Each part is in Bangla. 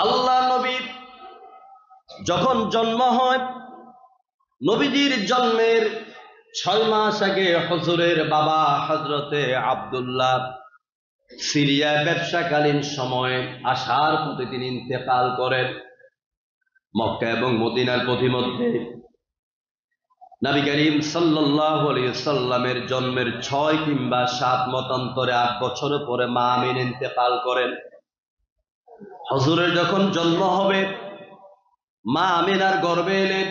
আল্লাহ নবী যখন জন্ম হয়, নবীজির জন্মের 6 মাস আগে হুজুরের বাবা হযরতে আব্দুল্লাহ সিরিয়া ব্যবসাকালীন সময়ে আসার পথে তিনি ইন্তেকাল করেন। মক্কা এবং মদিনার পথিমধ্যে নবী করিম সাল্লাল্লাহু আলাইহি সাল্লামের জন্মের 6 কিংবা 7 মতান্তরে 8 বছর পরে মা আমিনা ইন্তেকাল করেন। হুজুরের যখন জন্ম হবে, মা আমিনার গর্ভে এলেন।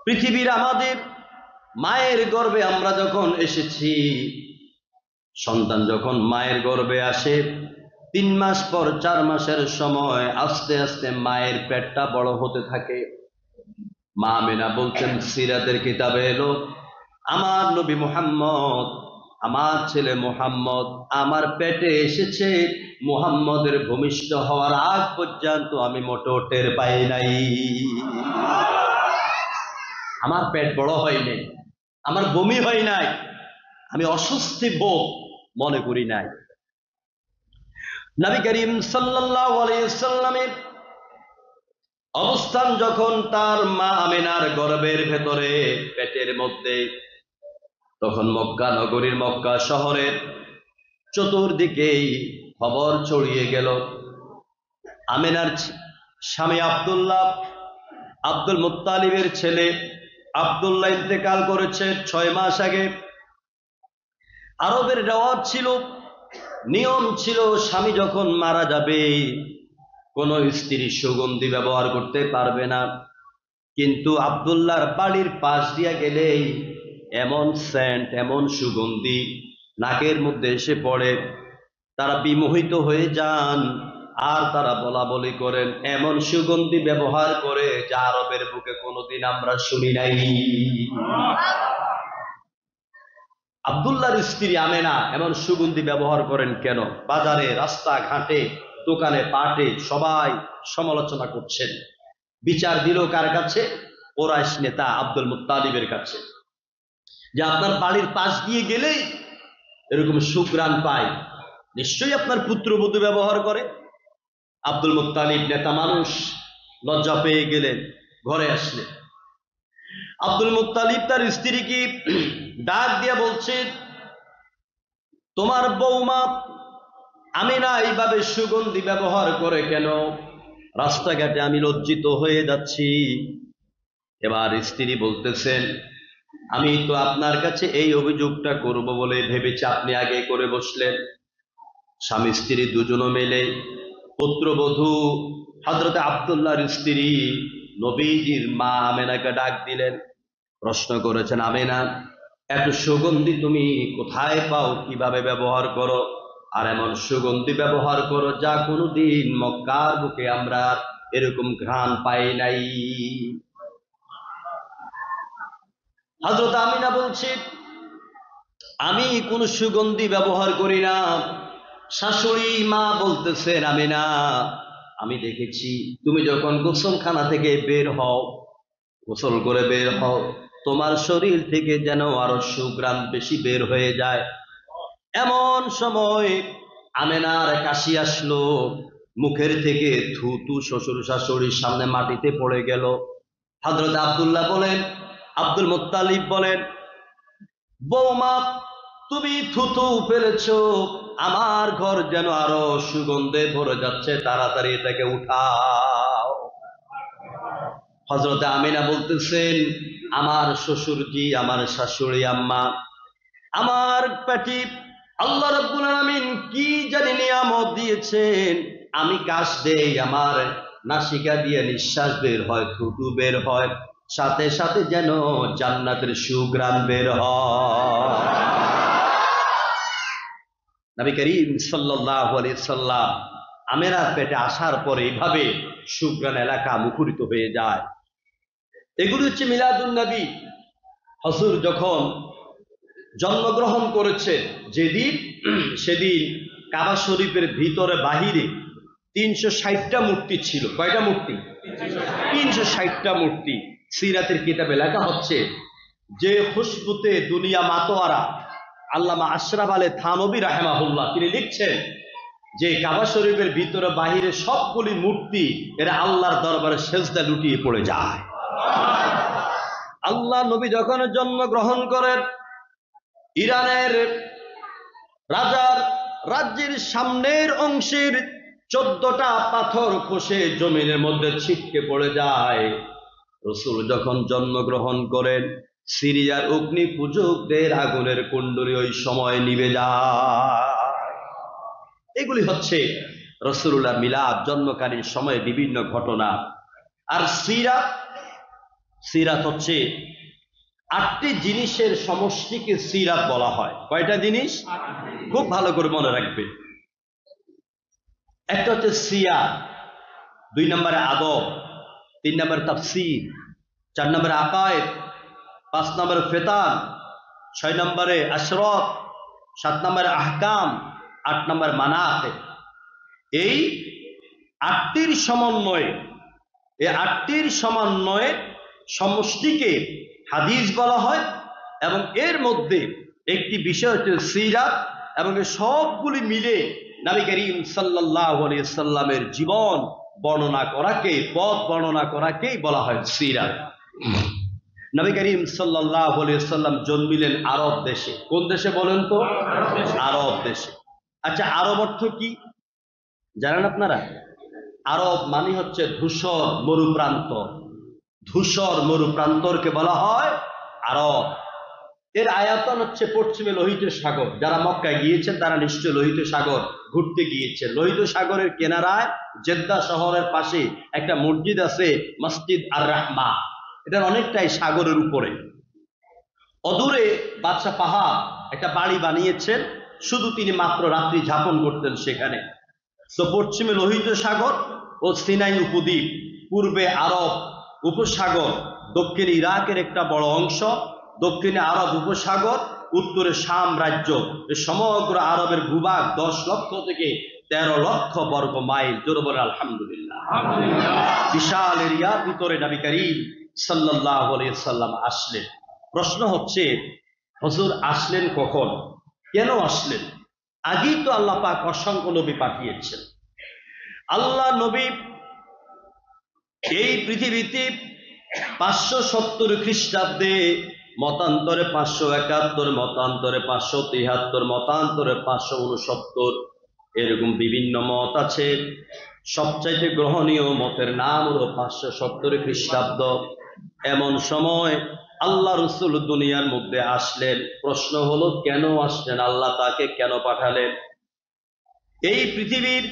পৃথিবীর আমাদের মায়ের গর্ভে আমরা যখন এসেছি, সন্তান যখন মায়ের গর্ভে আসে, 3 মাস পর 4 মাসের সময় আস্তে আস্তে মায়ের পেটটা বড় হতে থাকে। মা আমিনা বলছেন, সিরাতের কিতাবে এলো, আমার নবী মুহাম্মদ, আমার ছেলে মুহাম্মদ আমার পেটে এসেছে, মুহাম্মদের ভূমিষ্ঠ হওয়ার আগ পর্যন্ত আমি মোটেও টের পাই নাই। আমার পেট বড় হয় নাই, আমার বমি হয় নাই, আমি অস্বস্তি বোধ মনে করি নাই। নবী করিম সাল্লাল্লাহু আলাইহি সাল্লামের অবস্থান যখন তার মা আমিনার গর্ভের ভেতরে পেটের মধ্যে, তখন মক্কা নগরীর, মক্কা শহরের চতুর্দিকেই খবর ছড়িয়ে গেল। আমিনার স্বামী আব্দুল্লাহ, আব্দুল মুত্তালিবের ছেলে আব্দুল্লাহ ইন্তেকাল করেছে 6 মাস আগে। আরবের রেওয়াজ ছিল, নিয়ম ছিল, স্বামী যখন মারা যাবে কোন স্ত্রী সুগন্ধি ব্যবহার করতে পারবে না। কিন্তু আব্দুল্লাহর বাড়ির পাশ দিয়া গেলেই এমন সেন্ট, এমন সুগন্ধি নাকের মধ্যে এসে পড়ে, তারা বিমোহিত হয়ে যান। আর তারা বলা বলি করেন, এমন সুগন্ধি ব্যবহার করে যা আরবের বুকে কোনোদিন আমরা শুনি নাই। আব্দুল্লাহর স্ত্রী আমেনা এমন সুগন্ধি ব্যবহার করেন কেন? বাজারে, রাস্তাঘাটে, দোকানে পাটে সবাই সমালোচনা করছেন। বিচার দিল কার কাছে? কুরাইশ নেতা আব্দুল মুত্তালিবের কাছে, যে আপনার বাড়ির পাশ দিয়ে গেলেই এরকম সুঘ্রাণ পায়, নিশ্চয়ই আপনার পুত্রবধূ ব্যবহার করে। আব্দুল মুত্তালিব নেতা মানুষ, লজ্জা পেয়ে গেলেন, ঘরে আসলেন। আব্দুল মুত্তালিব তার স্ত্রীকে ডাক দিয়া বলছে, তোমার বৌমা আমিনা এইভাবে সুগন্ধি ব্যবহার করে কেন? রাস্তাঘাটে আমি লজ্জিত হয়ে যাচ্ছি। এবার স্ত্রী বলতেছেন, আমি তো আপনার কাছে এই অভিযোগটা করব বলে ভেবেছি, আপনি আগে করে বসলেন। স্বামী স্ত্রী দুজনে মিলে পুত্রবধূ হযরতে আব্দুল্লাহর স্ত্রী নবীজির মা আমেনাকে ডাক দিলেন, প্রশ্ন করেছেন, আমেনা এত সুগন্ধি তুমি কোথায় পাও, কিভাবে ব্যবহার করো? আর এমন সুগন্ধি ব্যবহার করো যা কোনোদিন মক্কার বুকে আমরা এরকম ঘ্রাণ পাই নাই। হযরত আমিনা বলছে, আমি কোন সুগন্ধি ব্যবহার করি না। শাশুড়ি মা বলতেছেন, আমিনা আমি দেখেছি তুমি যখন গোসলখানা থেকে বের হও, গোসল করে বের হও, তোমার শরীর থেকে যেন আরো সুঘ্রাণ বেশি বের হয়ে যায়। এমন সময় আমেনার কাশি আসলো, মুখের থেকে থুতু শ্বশুর শাশুড়ির সামনে মাটিতে পড়ে গেল। হযরত আব্দুল্লাহ বলেন, আব্দুল মুত্তালিব বলেন, বৌমা তুমি থুতু ফেলেছো, আমার ঘর যেন আরো সুগন্ধে ভরে যাচ্ছে, তাড়াতাড়ি এটাকে উঠাও। হযরত আমিনা বলতেছেন, আমার শ্বশুরজি, আমার শাশুড়ি আম্মা, আমার পেটে আল্লাহ রাব্বুল আলামিন কি জানি নিয়ামত দিয়েছেন, আমি কাশ দেই, আমার নাসিকা দিয়ে নিঃশ্বাস বের হয়, থুতু বের হয়, সাথে সাথে যেন জান্নাতের সুঘ্রাণ বের হয়। নবী করিম সাল্লাল্লাহু আলাইহি সাল্লাম আমেনার পেটে আসার পরে এইভাবে সুঘ্রাণ এলাকা মুখরিত হয়ে যায়। এগুলো হচ্ছে মিলাদুন নবী। হুজুর যখন জন্মগ্রহণ করেছে যেদিন, সেদিন কাবা শরীফের ভিতরে বাহিরে 360টা মূর্তি ছিল। কয়টা মূর্তি? 360টা মূর্তি। সিরাতের কিতাবে লেখা হচ্ছে যে খুশবুতে দুনিয়া মাতোয়ারা, আল্লামা আশরাফ আলী থানভী রাহিমাহুল্লাহ তিনি লিখছেন যে কাবা শরীফের ভিতরে বাহিরে সবগুলি মূর্তি এরা আল্লাহর দরবারে সেজদা লুটিয়ে পড়ে যায়। আল্লাহ নবী যখন জন্মগ্রহণ করেন, ইরানের রাজার রাজ্যের সামনের অংশের 14টা পাথর খসে জমিনের মধ্যে ছিটকে পড়ে যায়। রাসূল যখন জন্মগ্রহণ করেন, সিরিয়ার অগ্নি পূজকদের আগুনের কুণ্ডলী ওই সময় নিভে যায়। এগুলি হচ্ছে রাসূলুল্লাহ মিলাদ জন্মকালীন সময়ে বিভিন্ন ঘটনা। আর সিরাত হচ্ছে 8টি জিনিসের সমষ্টিকে সিরাত বলা হয়। কয়টা জিনিস? খুব ভালো করে মনে রাখবে। একটা হচ্ছে সিয়ার, 2 নম্বরে আদব, 3 নম্বরে তাফসীর, 4 নম্বরে আকায়েদ, 5 নম্বরে ফিতান, 6 নম্বরে আশরাত, 7 নম্বরে আহকাম, 8 নম্বরে মানাকিব। এই 8টির সমন্বয়ে সমষ্টিকে হাদিস বলা হয়। এবং এর মধ্যে একটি বিষয় হচ্ছে সিরাত, এবং সবগুলি মিলে নবী করিম সাল্লাল্লাহু আলাইহি সাল্লামের জীবন বর্ণনা করাকে, পথ বর্ণনা করাকেই বলা হয় সিরাত। নবী করিম সাল্লাল্লাহু আলাইহি সাল্লাম জন্মিলেন আরব দেশে। কোন দেশে বলেন তো? আরব দেশে। আচ্ছা, আরব অর্থ কি জানেন আপনারা? আরব মানে হচ্ছে ধূসর মরুপ্রান্তর। ধূসর মরুপ্রান্তরকে বলা হয় আরব। এর আয়তন হচ্ছে পশ্চিমে লোহিত সাগর। যারা মক্কায় গিয়েছেন তারা নিশ্চয় লোহিত সাগর ঘুরতে গিয়েছেন। লোহিত সাগরের কিনারায় জেদ্দা শহরের পাশে একটা মসজিদ আছে, মসজিদ আর রাহমা। এটার অনেকটাই সাগরের উপরে। অদূরে বাদশা পাহাড় একটা বাড়ি বানিয়েছেন, শুধু তিনি মাত্র রাত্রি যাপন করতেন সেখানে। তো পশ্চিমে লোহিত সাগর ও সিনাই উপদ্বীপ, পূর্বে আরব উপসাগর, দক্ষিণে ইরাকের একটা বড় অংশ, দক্ষিণে আরব উপসাগর, উত্তরে শাম রাজ্য। সমগ্র আরবের ভূভাগ 10 লক্ষ থেকে 13 লক্ষ বর্গ মাইল। জোরে বলে আলহামদুলিল্লাহ। বিশাল এরিয়ার ভিতরে নবী করিম সাল্লাল্লাহু আলাইহি সাল্লাম আসলেন। প্রশ্ন হচ্ছে, হুজুর আসলেন কখন, কেন আসলেন? আগেই তো আল্লাহ পাক অসংখ্য নবী পাঠিয়েছেন। আল্লাহ নবী এই পৃথিবীতে 570 খ্রিস্টাব্দে, মতান্তরে 571, মতান্তরে 573, মতান্তরে 569, এরকম বিভিন্ন মত আছে। সবচাইতে গ্রহণীয় মতের নাম হলো 570 খ্রিস্টাব্দ। এমন সময় আল্লাহ রসুল দুনিয়ার মধ্যে আসলেন। প্রশ্ন হলো, কেন আসলেন? আল্লাহ তাকে কেন পাঠালেন? এই পৃথিবীর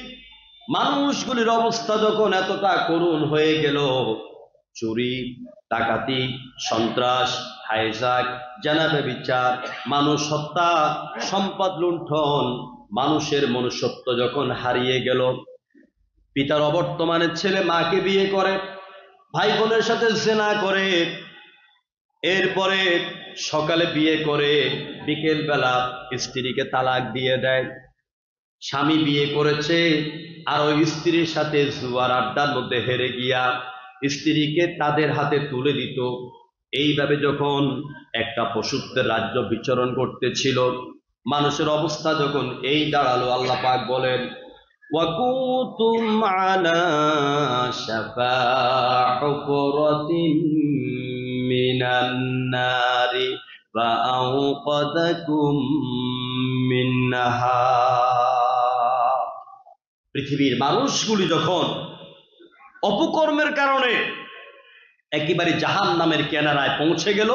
মানুষগুলির অবস্থা যখন এতটা করুণ হয়ে গেল, চুরি, ডাকাতি, সন্ত্রাস, হাইজাক, জানাবে বিচার, মানুষ হত্যা, সম্পদ লুণ্ঠন, মানুষের মনুষ্যত্ব যখন হারিয়ে গেল, পিতার অবর্তমানে ছেলে মাকে বিয়ে করে, ভাই বোনের সাথে জেনা করে, এরপরে সকালে বিয়ে করে বিকেল বেলা স্ত্রীকে তালাক দিয়ে দেয়। স্বামী বিয়ে করেছে আর ওই স্ত্রীর সাথে জুয়ার আড্ডার মধ্যে হেরে গিয়া স্ত্রীকে তাদের হাতে তুলে দিত। এইভাবে যখন একটা পশুত্বের রাজ্য বিচরণ করতেছিল, মানুষের অবস্থা যখন এই দাঁড়ালো, আল্লাহ পাক বলেন, ওয়াকুতুম আলা শাফা হুফরাতিন মিনান নারি ফাআওকাদাকুম মিনহা। পৃথিবীর মানুষগুলি যখন অপকর্মের কারণে একেবারে জাহান্নামের কিনারায় পৌঁছে গেল,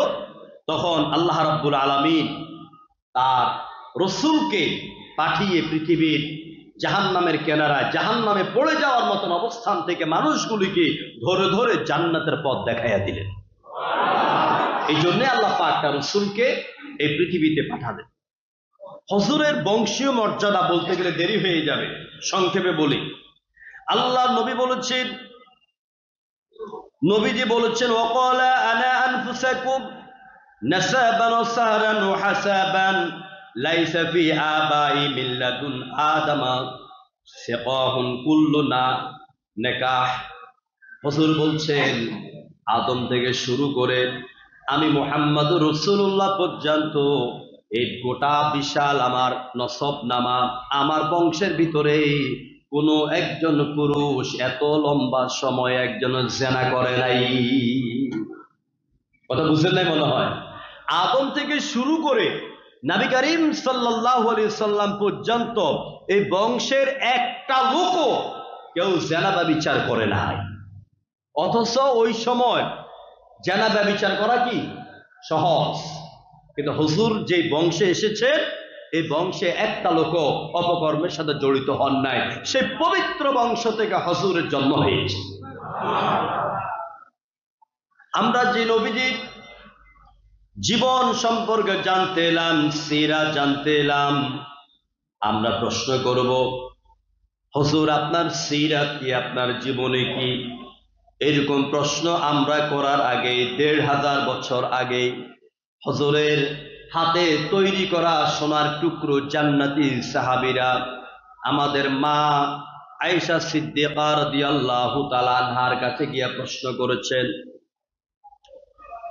তখন আল্লাহ রাব্বুল আলামিন তার রসূলকে পাঠিয়ে পৃথিবীর জাহান্নামের কিনারায় জাহান্নামে পড়ে যাওয়ার মতন অবস্থান থেকে মানুষগুলিকে ধরে ধরে জান্নাতের পথ দেখাইয়া দিলেন। এই জন্য আল্লাহ পাক তার রসূলকে এই পৃথিবীতে পাঠালেন। হুজুরের বংশীয় মর্যাদা বলতে গেলে দেরি হয়ে যাবে, সংক্ষেপে বলি। আল্লাহ নবী বলেছেন, নবীজি বলেছেন, ওয়াকালা আনা আনফুসাকুম নাসাবান ওয়া সাহরান ওয়া হাসাবান লাইসা ফি আবাই মিল্লাতুন আদামা সিকাহুন কুল্লুনা নিকাহ। হুজুর বলছেন, আদম থেকে শুরু করে আমি মুহাম্মদুর রাসূলুল্লাহ পর্যন্ত এই গোটা বিশাল আমার নসব নামা, আমার বংশের ভিতরে কোনো একজন পুরুষ এত লম্বা সময় একজন জেনা করে নাই। কথা বুঝেন নাই মনে হয়? আদম থেকে শুরু করে নবী করিম সাল্লাল্লাহু আলাইহি সাল্লাম পর্যন্ত এই বংশের একটা লোকও কেউ জেনা ব্যভিচার করে নাই। অথচ ওই সময় জেনা ব্যভিচার করা কি সহজ, কিন্তু হুজুর যে বংশে এসেছে এই বংশে একটা লোকও অপকর্মের সাথে জড়িত হন নাই। সেই পবিত্র বংশ থেকে হুজুরের জন্ম হয়েছে। আমরা যে নবীজির জীবন সম্পর্কে জানতে এলাম, সিরাত জানতে এলাম, আমরা প্রশ্ন করব, হুজুর আপনার সিরাত কি, আপনার জীবনে কি? এরকম প্রশ্ন আমরা করার আগে ১৫০০ বছর আগে হুজুরের হাতে তৈরি করা সোনার টুকরো জান্নাতি সাহাবীরা আমাদের মা আয়েশা সিদ্দিকা রাদিয়াল্লাহু তাআলা আনহার কাছে গিয়ে প্রশ্ন করেছেন।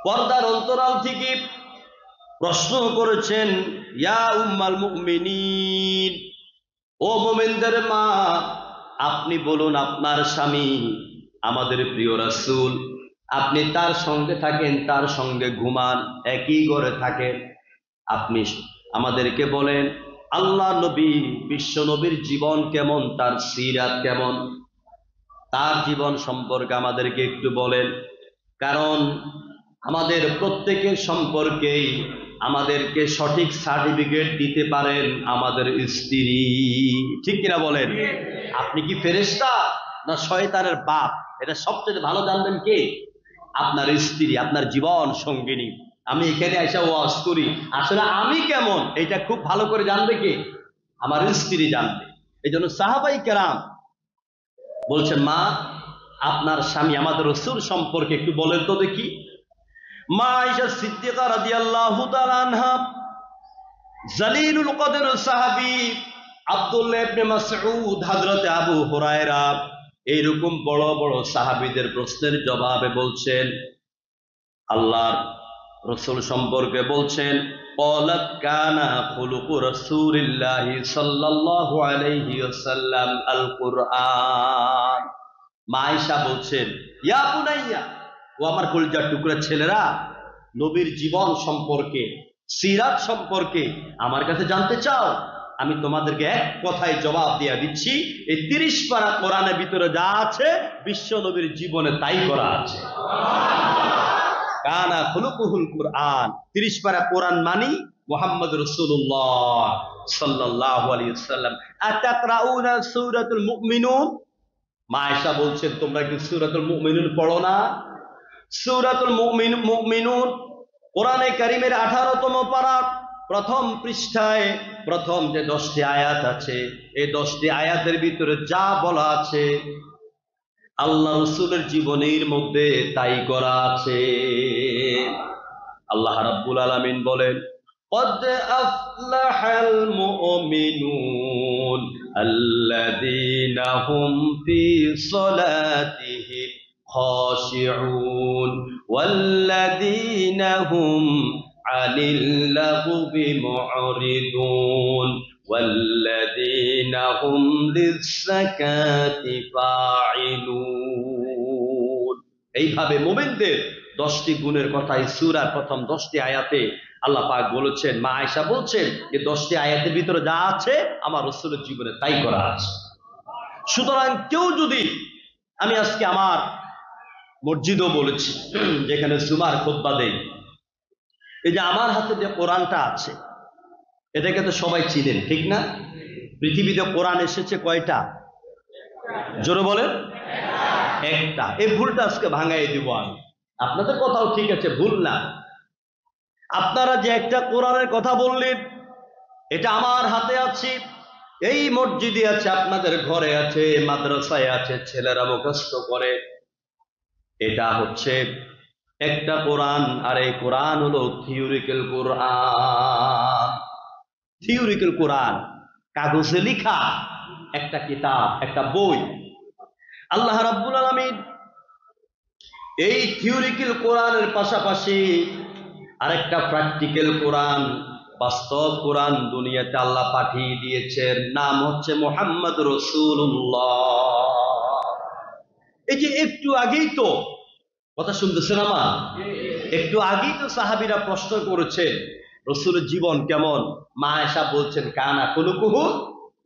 পর্দার অন্তরাল থেকে প্রশ্ন করেছেন, ইয়া উম্মাল মুমিনিন, ও মুমিনদের মা, আপনি বলুন আপনার স্বামী আমাদের প্রিয় রাসূল, আপনি তার সঙ্গে থাকেন, তার সঙ্গে ঘুমান, একই ঘরে থাকেন, আপনি আমাদেরকে বলেন আল্লাহ নবী, বিশ্ব নবীর জীবন কেমন, তার সিরাত কেমন, তার জীবন সম্পর্কে আমাদেরকে একটু বলেন। কারণ আমাদের প্রত্যেকের সম্পর্কেই আমাদেরকে সঠিক সার্টিফিকেট দিতে পারেন আমাদের স্ত্রী। ঠিক কিনা বলেন? আপনি কি ফেরেশতা না শয়তানের বাপ, এটা সবচেয়ে ভালো জানবেন কে? আপনার স্ত্রী, আপনার জীবন সঙ্গিনী। আমি এখানে এসে ওয়াজ করি, আসলে আমি কেমন এটা খুব ভালো করে জানবে কে? আমার স্ত্রী জানবে। এই জন্য সাহাবাই কেরাম বলছেন, মা আপনার স্বামী আমাদের রাসূল সম্পর্কে একটু বলেন তো দেখি। মা আয়েশা সিদ্দিকা রাদিয়াল্লাহু তাআলা আনহা জালিলুল কদর সাহাবী আব্দুল্লাহ ইবনে মাসউদ, হযরত আবু হুরায়রা, এইরকম বড় বড় সাহাবীদের প্রশ্নের জবাবে বলছেন, আল্লাহর রাসূল সম্পর্কে বলছেন, ক্বালাত কানা খুলুকু রাসূলিল্লাহি সাল্লাল্লাহু আলাইহি ওয়াসাল্লাম আল কুরআন। মা আয়েশা বলছেন, ইয়া বুনাইয়া, ও আমার কলিজার টুকরা ছেলেরা, নবীর জীবন সম্পর্কে, সিরাত সম্পর্কে আমার কাছে জানতে চাও? আমি তোমাদেরকে এক কথায় জবাব দিয়ে দিচ্ছি, এই ৩০ পারা কোরআনের ভিতরে যা আছে বিশ্ব নবীর জীবনে তাই করা আছে। কানা খুলুকুহুল কুরআন, ৩০ পারা কোরআন মানি মুহাম্মদ রাসূলুল্লাহ সাল্লাল্লাহু আলাইহি ওয়াসাল্লাম। আতাকরাউনা সূরাতুল মুমিনুন, মা আয়েশা বলছেন তোমরা কি সূরাতুল মুমিনুন পড়ো না? সূরাতুল মুমিনুন কোরআনে কারীমের 18তম পারা প্রথম পৃষ্ঠায় প্রথম যে 10টি আয়াত আছে, এই 10টি আয়াতের ভিতরে যা বলা আছে আল্লাহ রাসূলের জীবনের মধ্যে তাই করা আছে। আল্লাহ রাব্বুল আলামিন বলেন, قد أفلح المؤمنون الذين هم في صلاتهم خاشعون والذين هم عن اللغو معرضون والذين هم للزكاة فاعلون। এইভাবে মুমিনদের 10টি গুণের কথা এই সূরার প্রথম 10টি আয়াতে আল্লাহ পাক বলেছেন। মা আয়েশা বলছেন যে 10টি আয়াতের ভিতরে যা আছে আমার রাসূলের জীবনে তাই করা আছে। সুতরাং কেউ যদি, আমি আজকে আমার মসজিদও বলেছি যেখানে জুমার খুতবা দেই, এই যে আমার হাতে যে কোরআনটা আছে এটাকে তো সবাই চিনেন, ঠিক না? পৃথিবীতে কোরআন এসেছে কয়টা? জোরে বলেন। একটা। এই ভুলটা আজকে ভাঙাই দিব আমি। আপনাদের কথাও ঠিক আছে, ভুল না। আপনারা যে একটা কোরআনের কথা বললেন, এটা আমার হাতে আছে, এই মসজিদে আছে, আপনাদের ঘরে আছে, মাদ্রাসায় আছে, ছেলেরা মুখস্থ করে। এটা হচ্ছে একটা কোরআন, আর এই কোরআন হলো থিওরিক্যাল কোরআন। থিওরিক্যাল কোরআন, কাগজে লেখা একটা কিতাব, একটা বই। আল্লাহ রাব্বুল আলামিন এই থিওরিক্যাল কোরআনের পাশাপাশি আরেকটা প্র্যাকটিক্যাল কোরআন বাস্তব কোরআন দুনিয়াতে আল্লাহ পাঠিয়ে দিয়েছেন, নাম হচ্ছে মুহাম্মদ রাসূলুল্লাহ। এই যে একটু আগেই তো কথা শুনতেছেন আমার, একটু আগেই তো সাহাবীরা প্রশ্ন করেছেন রসুলের জীবন কেমন। মা আয়েশা বলছেন কানা খুলুকুহু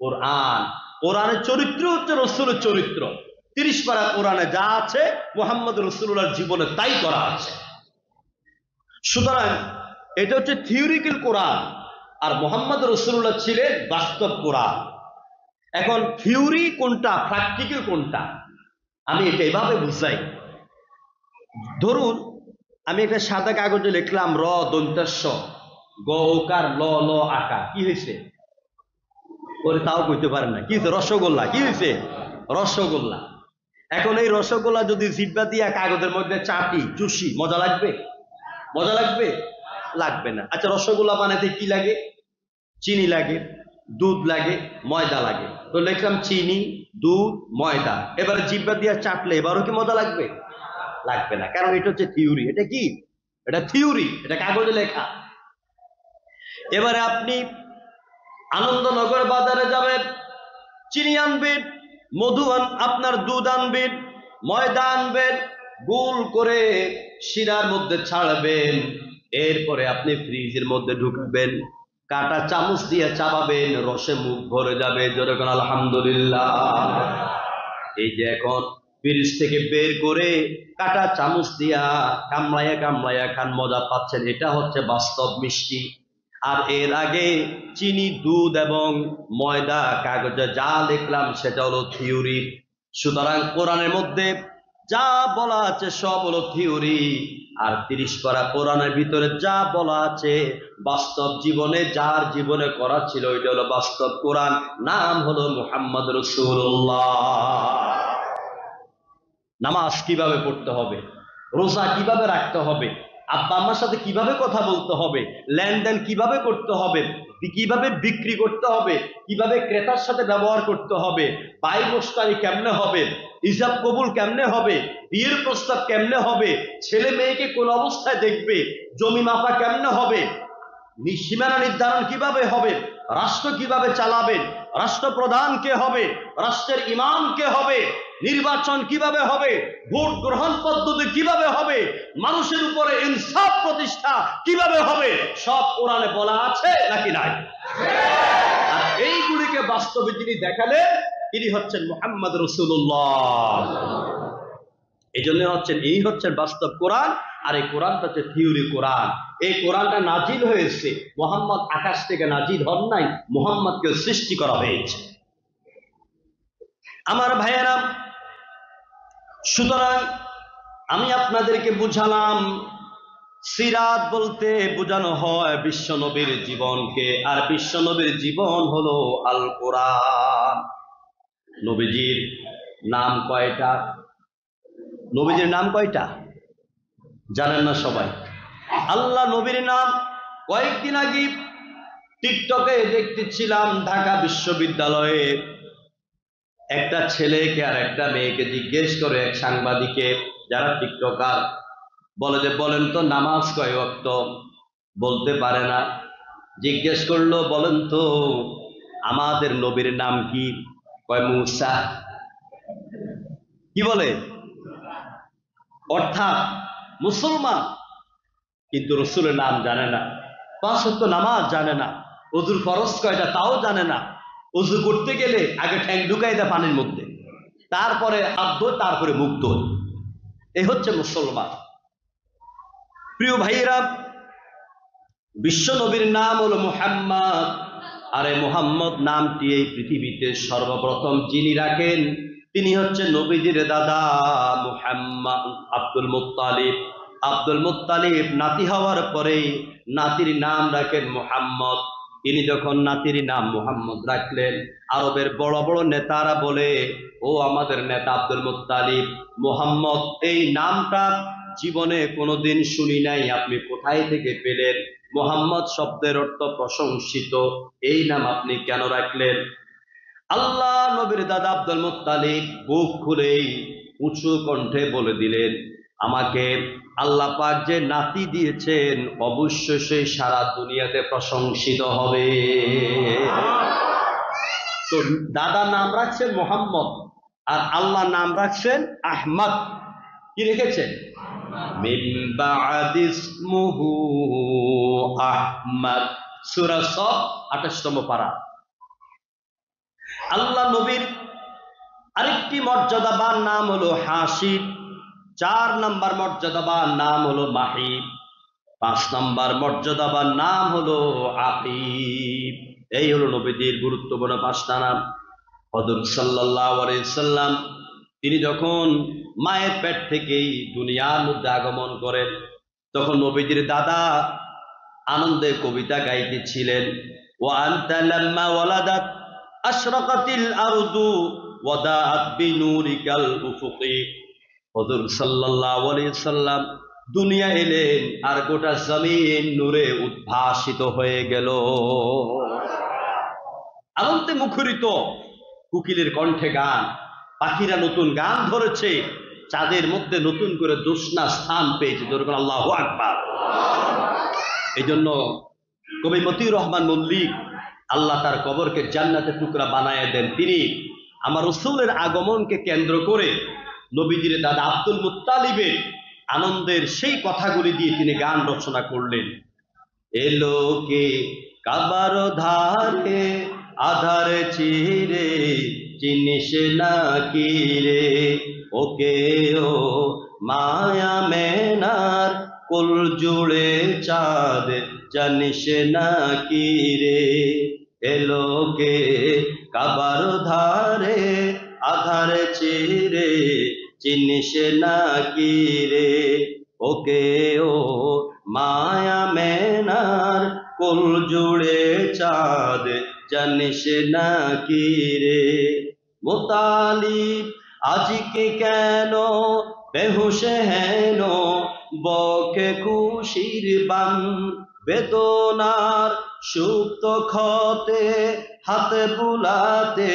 কোরআন, কোরআনের চরিত্র হচ্ছে রসুলের চরিত্র। 30 পারা কোরআনে যা আছে মুহাম্মদ রাসূলুল্লাহর জীবনে তাই করা আছে। সুতরাং এটা হচ্ছে থিওরিক্যাল কোরআন, আর মুহাম্মদ রাসূলুল্লাহ ছিলেন বাস্তব কোরআন। এখন থিওরি কোনটা, প্র্যাকটিক্যাল কোনটা, আমি এটা এভাবে বুঝাই। ধরুন আমি একটা সাদা কাগজে লিখলাম র দন্তেশ্ব গ ওকার ল ল আকার, কি হয়েছে? ওরে তাও কইতে পারেন না, কি হয়েছে? রসগোল্লা। কি হয়েছে? রসগোল্লা। এখন এই রসগোল্লা যদি জিব্বা দিয়া কাগজের মধ্যে চাটি চুষি, মজা লাগবে? মজা লাগবে? লাগবে না। আচ্ছা, রসগোল্লা বানাতে কি লাগে? চিনি লাগে, দুধ লাগে, ময়দা লাগে। তো লিখলাম চিনি, দুধ, ময়দা। এবারে জিব্বা দিয়া চাটলে এবারও কি মজা লাগবে? লাগবে না, কারণ এটা হচ্ছে থিওরি। এটা কি? এটা থিওরি, এটা কাগজে লেখা। এবারে আপনি আনন্দনগর বাজারে যাবেন, চিনি আনবেন, মধু আপনার দুধ আনবেন, ময়দা আনবেন, গোল করে শিরার মধ্যে ছাড়বেন, এরপরে আপনি ফ্রিজের মধ্যে ঢুকাবেন, কাটা চামচ দিয়ে চাবাবেন, রসে মুখ ভরে যাবে। জোরে কোন আলহামদুলিল্লাহ। এই যে এখন ফ্রিজ থেকে বের করে কাটা চামচ দিয়া কামড়াইয়া কামড়াইয়া খান, মজা পাচ্ছেন, এটা হচ্ছে বাস্তব মিষ্টি। আর এর আগে চিনি, দুধ এবং ময়দা কাগজে যা লিখলাম সেটা হলো থিওরি। সুতরাং কোরআনের মধ্যে যা বলা আছে সব হলো থিওরি, আর 30 পারা কোরআনের ভিতরে যা বলা আছে বাস্তব জীবনে যার জীবনে করা ছিল এটা হলো বাস্তব কোরআন, নাম হলো মুহাম্মদ রাসূলুল্লাহ। নামাজ কিভাবে পড়তে হবে, রোজা কিভাবে রাখতে হবে, আব্বা আম্মার সাথে কিভাবে কথা বলতে হবে, লেনদেন কিভাবে করতে হবে, কিভাবে বিক্রি করতে হবে, কিভাবে ক্রেতার সাথে ব্যবহার করতে হবে, বাই মোশতারি কেমনে হবে, ইজাব কবুল কেমনে হবে, বিয়ের প্রস্তাব কেমনে হবে, ছেলে মেয়েকে কোন অবস্থায় দেখবে, জমি মাপা কেমনে হবে, সীমানা নির্ধারণ কিভাবে হবে, রাষ্ট্র কিভাবে চালাবেন, রাষ্ট্রপ্রধান কে হবে, রাষ্ট্রের ইমাম কে হবে, নির্বাচন কিভাবে হবে, ভোট গ্রহণ পদ্ধতি কিভাবে হবে, মানুষের উপরে ইনসাফ প্রতিষ্ঠা কিভাবে হবে, সব কোরআনে বলা আছে নাকি নাই? আর এইগুলিকে বাস্তবে যিনি দেখালেন তিনি হচ্ছেন মুহাম্মদ রাসূলুল্লাহ। এই জন্য এই হচ্ছেন বাস্তব কোরআন। আর এই কোরআনটা হচ্ছে থিওরি কোরআন। এই কোরআনটা নাজিল হয়েছে, মুহাম্মদ আকাশ থেকে নাজিল হন নাই, মুহাম্মদকে সৃষ্টি করা হয়েছে। আমার ভাইয়েরা, সুতরাং আমি আপনাদেরকে বুঝালাম সিরাত বলতে বোঝানো হয় বিশ্বনবীর জীবনকে, আর বিশ্বনবীর জীবন হলো আল কোরআন। নবীজির নাম কয়টা? নবীজির নাম কয়টা জানেন না সবাই? আল্লাহ নবীর নাম কয়েকদিন আগে টিকটকে দেখতেছিলাম, ঢাকা বিশ্ববিদ্যালয়ে একটা ছেলেকে আর একটা মেয়েকে জিজ্ঞেস করে এক সাংবাদিকে, যারা টিকটকার, বলে যে বলেন তো নামাজ কয় ওয়াক্ত? বলতে পারে না। জিজ্ঞেস করলো বলেন তো আমাদের নবীর নাম কি? কয় মুসা। কি বলে? অর্থাৎ মুসলমান, কিন্তু রসুলের নাম জানে না, 5 ওয়াক্ত নামাজ জানে না, ওযুর ফরজ কয়টা তাও জানে না, ওযু করতে গেলে আগে ঠ্যাং ঢুকাই দেয় পানির মধ্যে, তারপরে হাত ধোয়, তারপরে মুখ ধোয়। এই হচ্ছে মুসলমান। প্রিয় ভাইয়েরা, বিশ্ব নবীর নাম হলো মুহাম্মদ। আর এই মুহাম্মদ নামটি এই পৃথিবীতে সর্বপ্রথম যিনি রাখেন তিনি হচ্ছে নবীজির দাদা Muhammad Abdul Muttalib. Abdul Muttalib নাতি হওয়ার পরে নাতির নাম রাখেন মুহাম্মদ। তিনি যখন নাতির নাম মুহাম্মদ রাখলেন, আরবের বড় বড় নেতারা বলে, ও আমাদের নেতা আব্দুল মুত্তালিব, মুহাম্মদ এই নামটা জীবনে কোনোদিন শুনি নাই, আপনি কোথায় থেকে পেলেন? মুহাম্মদ শব্দের অর্থ প্রশংসিত, এই নাম আপনি কেন রাখলেন? আল্লাহ নবীর দাদা আব্দুল মুত্তালিব বুক খুলেই উঁচু কণ্ঠে বলে দিলেন, আমাকে আল্লাহ পাক যে নাতি দিয়েছেন অবশ্যই সেই সারা দুনিয়াতে প্রশংসিত হবে। তো দাদা নাম রাখছেন মোহাম্মদ, আর আল্লাহ নাম রাখছেন আহমদ। কি রেখেছেন? মিন বা'দি ইসমুহু আহমদ, সূরা সফ 28তম পারা। আল্লাহ নবীর আরেকটি মর্যাদাবান নাম হলো হাসিব, 4 নম্বর মর্যাদাবান নাম হলো মাহিব, 5 নম্বর মর্যাদাবান নাম হলো আকিব। এই হলো নবীদের গুরুত্বপূর্ণ 5টা নাম। হযরত সাল্লাল্লাহু আলাইহি সাল্লাম তিনি যখন মায়ের পেট থেকেই দুনিয়ার মধ্যে আগমন করেন, তখন নবীজির দাদা আনন্দে কবিতা গাইতেছিলেন, ওয়া আনতা লাম্মা ওয়ালাদাত আশরাকাতিল আরদু ওয়াদাআত বিনুরিকাল উফুকি। হযরত সাল্লাল্লাহু আলাইহি সাল্লাম দুনিয়া এলেন আর গোটা জমিন নূরে উদ্ভাসিত হয়ে গেল। আনন্দে মুখরিত, কোকিলের কণ্ঠে গান, পাখিরা নতুন গান ধরেছে, চাঁদের মধ্যে নতুন করে জ্যোৎস্না স্থান পেয়েছে। যেরকম আল্লাহু আকবার। এই জন্য কবি মতিউর রহমান মল্লিক আল্লাহ তার কবরকে জান্নাতের টুকরা বানায় দেন। তিনি আমার রাসূলের আগমনকে কেন্দ্র করে নবীজির দাদা আব্দুল মুত্তালিবের আনন্দের সেই কথাগুলি দিয়ে তিনি গান রচনা করলেন। এলো কে কাবার ধারে আধার চিরে, চিনিস না কি রে, ওকে ও মায়া মেনার কুল জুড়ে চাঁদ, জানিস না কি রে। এলো কে কাবার ধারে আধার চিরে, চিনিস না কি রে, ওকে ও মায়া মেনার কুল জুড়ে চাঁদ, জানিস না কি রে। মুতালিব আজকে কেন বেহুশ হেন, বকে খুশির বান, বেদনার সুপ্ত ক্ষতে হাতে বুলাতে,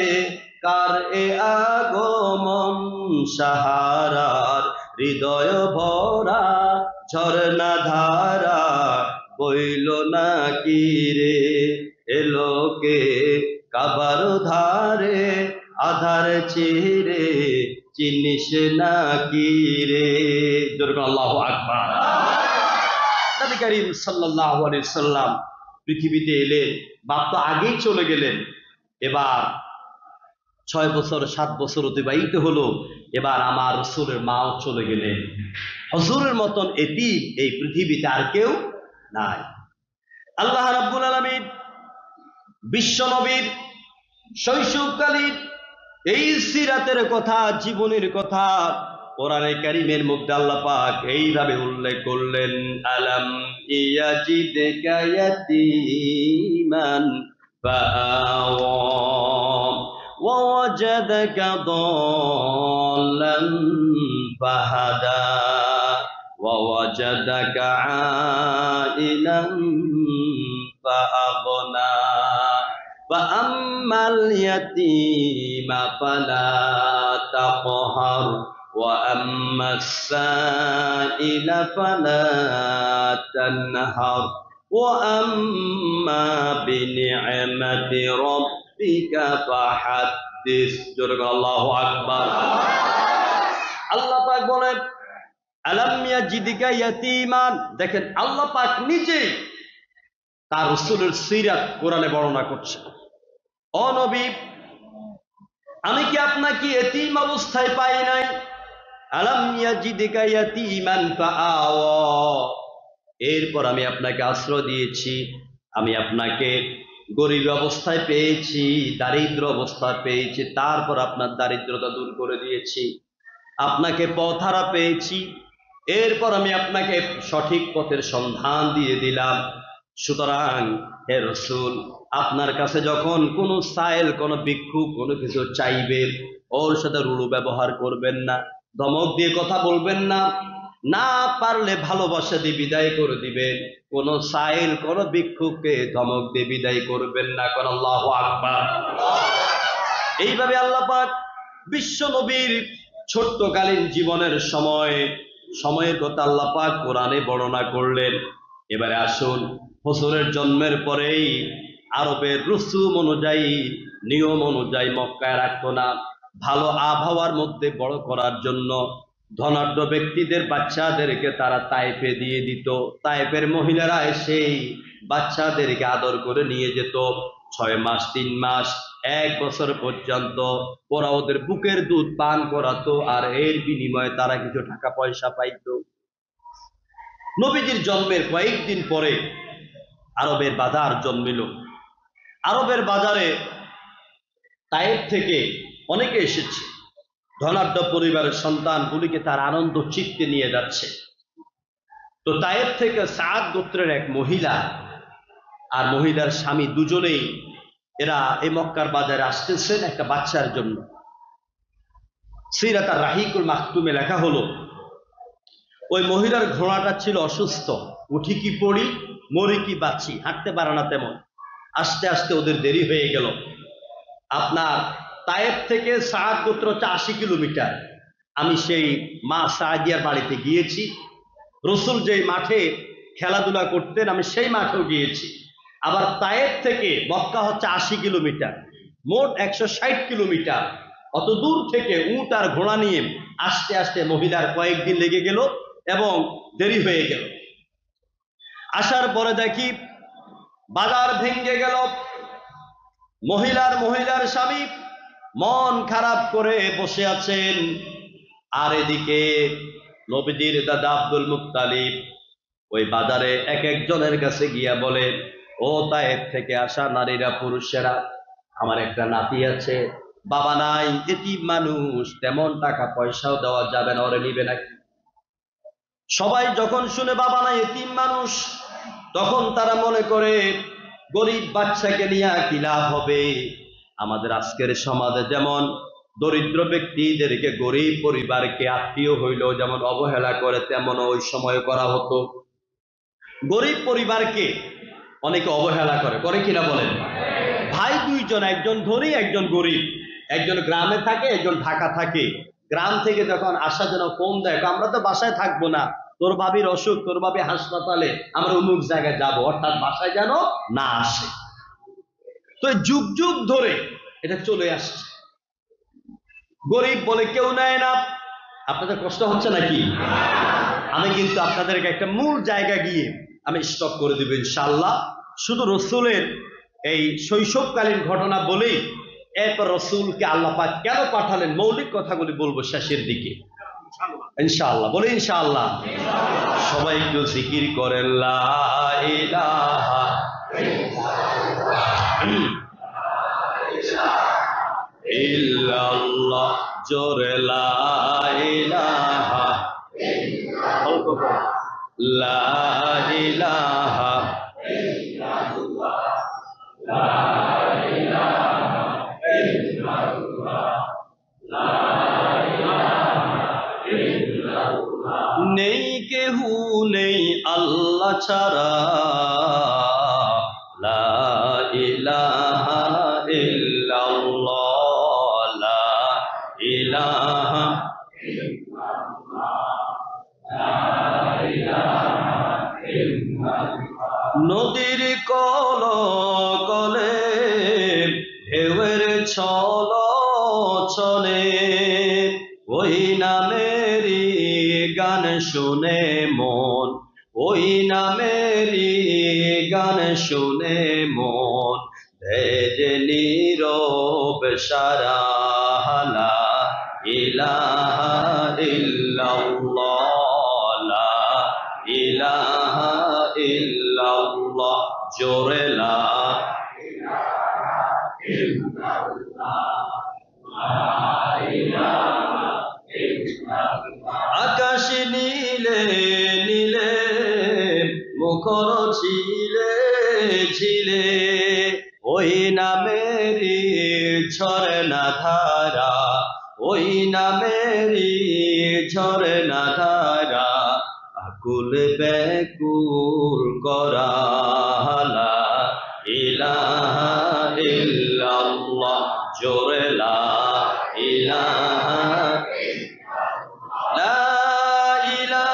কার এ আগমন সাহারার হৃদয় ভরা ঝরনা ধারা, বইল না কি রে। এলো কে কাবার ধারে আধার চিরে, চিনিস না কি রে। যেরকম আল্লাহু আকবার। নবী করিম সাল্লাল্লাহু আলাইহি সাল্লাম পৃথিবীতে এলেন, বাপ তো আগেই চলে গেলেন। এবার 6 বছর 7 বছর অতিবাহিত হলো। এবার আমার রাসূলের মাও চলে গেলেন। হুজুরের মতন এতিম এই পৃথিবীতে আর কেউ নাই। আল্লাহ রাব্বুল আলামিন বিশ্ব নবীর শৈশবকালীন এই সিরাতের কথা, জীবনের কথা কোরআনে কারীমের মধ্যে আল্লাহ পাক এইভাবে উল্লেখ করলেন, আলাম ইয়াজিদকা ইয়াতীমান ফাআওয়া ওয়া ওয়াজাদাকা দাল্লান ফাহাদা ওয়া ওয়াজাদাকা আইলান ফাআগনা فأما اليتيم فلا تقهر وأما السائل فلا تنهر وأما بنعمة ربك فحدث। الله أكبر। আল্লাহ পাক বলেন আলাম ইয়াজিদকা ইয়াতীমান। দেখেন আল্লাহ পাক নিজেই তার রাসূলের সিরাত কোরআনে বর্ণনা করছে। ও নবী, আমি কি আপনাকে এতিম অবস্থায় পাই নাই? আলাম ইয়াজিদকা ইয়াতীমান ফাআওয়া, এরপর আমি আপনাকে আশ্রয় দিয়েছি, আমি আপনাকে গরিব অবস্থায় পেয়েছি, দারিদ্র অবস্থায় পেয়েছি, তারপর আপনার দারিদ্রতা দূর করে দিয়েছি। আপনাকে পথহারা পেয়েছি, এরপর আমি আপনাকে সঠিক পথের সন্ধান দিয়ে দিলাম। সুতরাং হে রাসূল, আপনার কাছে যখন কোনো সাইল, কোনো ভিক্ষুক কোনো কিছু চাইবে, ওর সাথে রূঢ় ব্যবহার করবেন না, ধমক দিয়ে কথা বলবেন না, না পারলে ভালোবাসা দিয়ে বিদায় করে দিবেন। কোন সাইল, কোন ভিক্ষুককে ধমক দিয়ে বিদায় করবেন না। কোন আল্লাহু আকবার। এইভাবে আল্লাহ পাক বিশ্ব নবীর ছোট্টকালীন জীবনের সময় সময়ের কথা আল্লাহ পাক কোরআনে বর্ণনা করলেন। এবারে আসুন, হুজুরের জন্মের পরেই আরবের রসুম অনুযায়ী, নিয়ম অনুযায়ী মক্কায় রাখতো না। ভালো আবহাওয়ার মধ্যে বড় করার জন্য ধনাঢ্য ব্যক্তিদের বাচ্চাদেরকে তারা তায়েফে দিয়ে দিত। তায়েফের মহিলারা এসেই বাচ্চাদেরকে আদর করে নিয়ে যেত। 6 মাস, 3 মাস, 1 বছর পর্যন্ত ওরা ওদের বুকের দুধ পান করাতো, আর এর বিনিময়ে তারা কিছু টাকা পয়সা পাইত। নবীজির জন্মের কয়েকদিন পরে আরবের বাজার জন্মিল। আরবের বাজারে তায়েফ থেকে অনেকে এসেছে। ধনাঢ্য পরিবারের সন্তানগুলিকে তার আনন্দ চিত্তে নিয়ে যাচ্ছে। তো তায়েফ থেকে সাদ গোত্রের এক মহিলা আর মহিলার স্বামী দুজনেই এরা এই মক্কার বাজারে আসতেছেন একটা বাচ্চার জন্য। সিরাত আর-রাহিকুল মাকতুমে লেখা হলো, ওই মহিলার ঘোড়াটা ছিল অসুস্থ। উঠি কি পড়ি, মরি কি বাঁচি, হাঁটতে পারে না তেমন। আস্তে আস্তে ওদের দেরি হয়ে গেল। আপনার তায়েফ থেকে সাদ গোত্র 80 কিলোমিটার। আমি সেই মা সাদিয়ার বাড়িতে গিয়েছি। রসুল যে মাঠে খেলাধুলা করতেন আমি সেই মাঠেও গিয়েছি। আবার তায়েফ থেকে মক্কা হচ্ছে 80 কিলোমিটার, মোট 160 কিলোমিটার। অত দূর থেকে উট আর ঘোড়া নিয়ে আস্তে আস্তে মহিলার কয়েকদিন লেগে গেল এবং দেরি হয়ে গেল। আসার পরে দেখি বাজার ভেঙে গেল। মহিলার স্বামী মন খারাপ করে বসে আছেন। আর এদিকে নবীজির দাদা আব্দুল মুত্তালিব ওই বাজারে এক একজনের কাছে গিয়া বলে, ও তায়েফ থেকে আসা নারীরা, পুরুষেরা, আমার একটা নাতি আছে, বাবা নাই, এতিম মানুষ, তেমন টাকা পয়সাও দেওয়া যাবে না, ওরে নিবে নাকি? সবাই যখন শুনে বাবা নাই, এতিম মানুষ, তখন তারা মনে করে গরিব বাচ্চাকে নিয়ে কি লাভ হবে। আমাদের আজকের সমাজে যেমন দরিদ্র ব্যক্তিদেরকে, গরিব পরিবারকে আত্মীয় হইলেও যেমন অবহেলা করে, তেমন ওই সময় করা হতো। গরিব পরিবারকে অনেকে অবহেলা করে কিনা বলেন? ভাই দুইজন, একজন ধনী একজন গরিব, একজন গ্রামে থাকে একজন ঢাকা থাকে। গ্রাম থেকে যখন আসা যেন ফোন দেয়, আমরা তো বাসায় থাকবো না, তোর ভাবির অসুখ, তোর ভাবি হাসপাতালে, আমরা অমুক জায়গায় যাব, অর্থাৎ বাসায় যেন না আসে। তো যুগ যুগ ধরে এটা চলে আসছে। গরিব বলে কেউ নেয় না। আপনাদের কষ্ট হচ্ছে নাকি? আমি কিন্তু আপনাদেরকে একটা মূল জায়গা গিয়ে আমি স্টপ করে দিব ইনশাআল্লাহ। শুধু রসুলের এই শৈশবকালীন ঘটনা বলেই এরপর রসুলকে আল্লাহ পাক কেন পাঠালেন, মৌলিক কথাগুলি বলবো শেষের দিকে ইনশাআল্লাহ। বলে ইনশাআল্লাহ। সবাই একটু জিকির করেন, লা ইলাহা ইল্লাল্লাহ, জোরে লা ইলাহা লা ইলাহা ইল্লাল্লাহ, লা ইলাহা ইল্লাল্লাহ, লা ইলাহা ইল্লাল্লাহ। নেই কেহু নেই আল্লাহ ছাড়া, লা ইলাহা ইল্লাল্লাহ, লা ইলাহা নদীর কল কলে ঢেউয়ের ছল ছলে, ওই নামেরই গান শুনে মন, ওই নামেরই গান শুনে মন, ভেজে নীরব সারা, লা ইলাহা ইল্লাল্লাহ, লা ইলাহা ইল্লাল্লাহ, জোরে লা ইলাহা ইল্লাল্লাহ, লা ইলাহা ইল্লাল্লাহ। আকাশ নীলে নীলে, মুখর ঝিলে ঝিলে, ওই নামেরই ঝরনা ধারা, ওই নামেরই ঝরনা ধারা, আকুল ব্যাকুল করা, লা ইলাহা ইল্লাল্লাহ, জোরে লা ইলাহা লা ইলাহা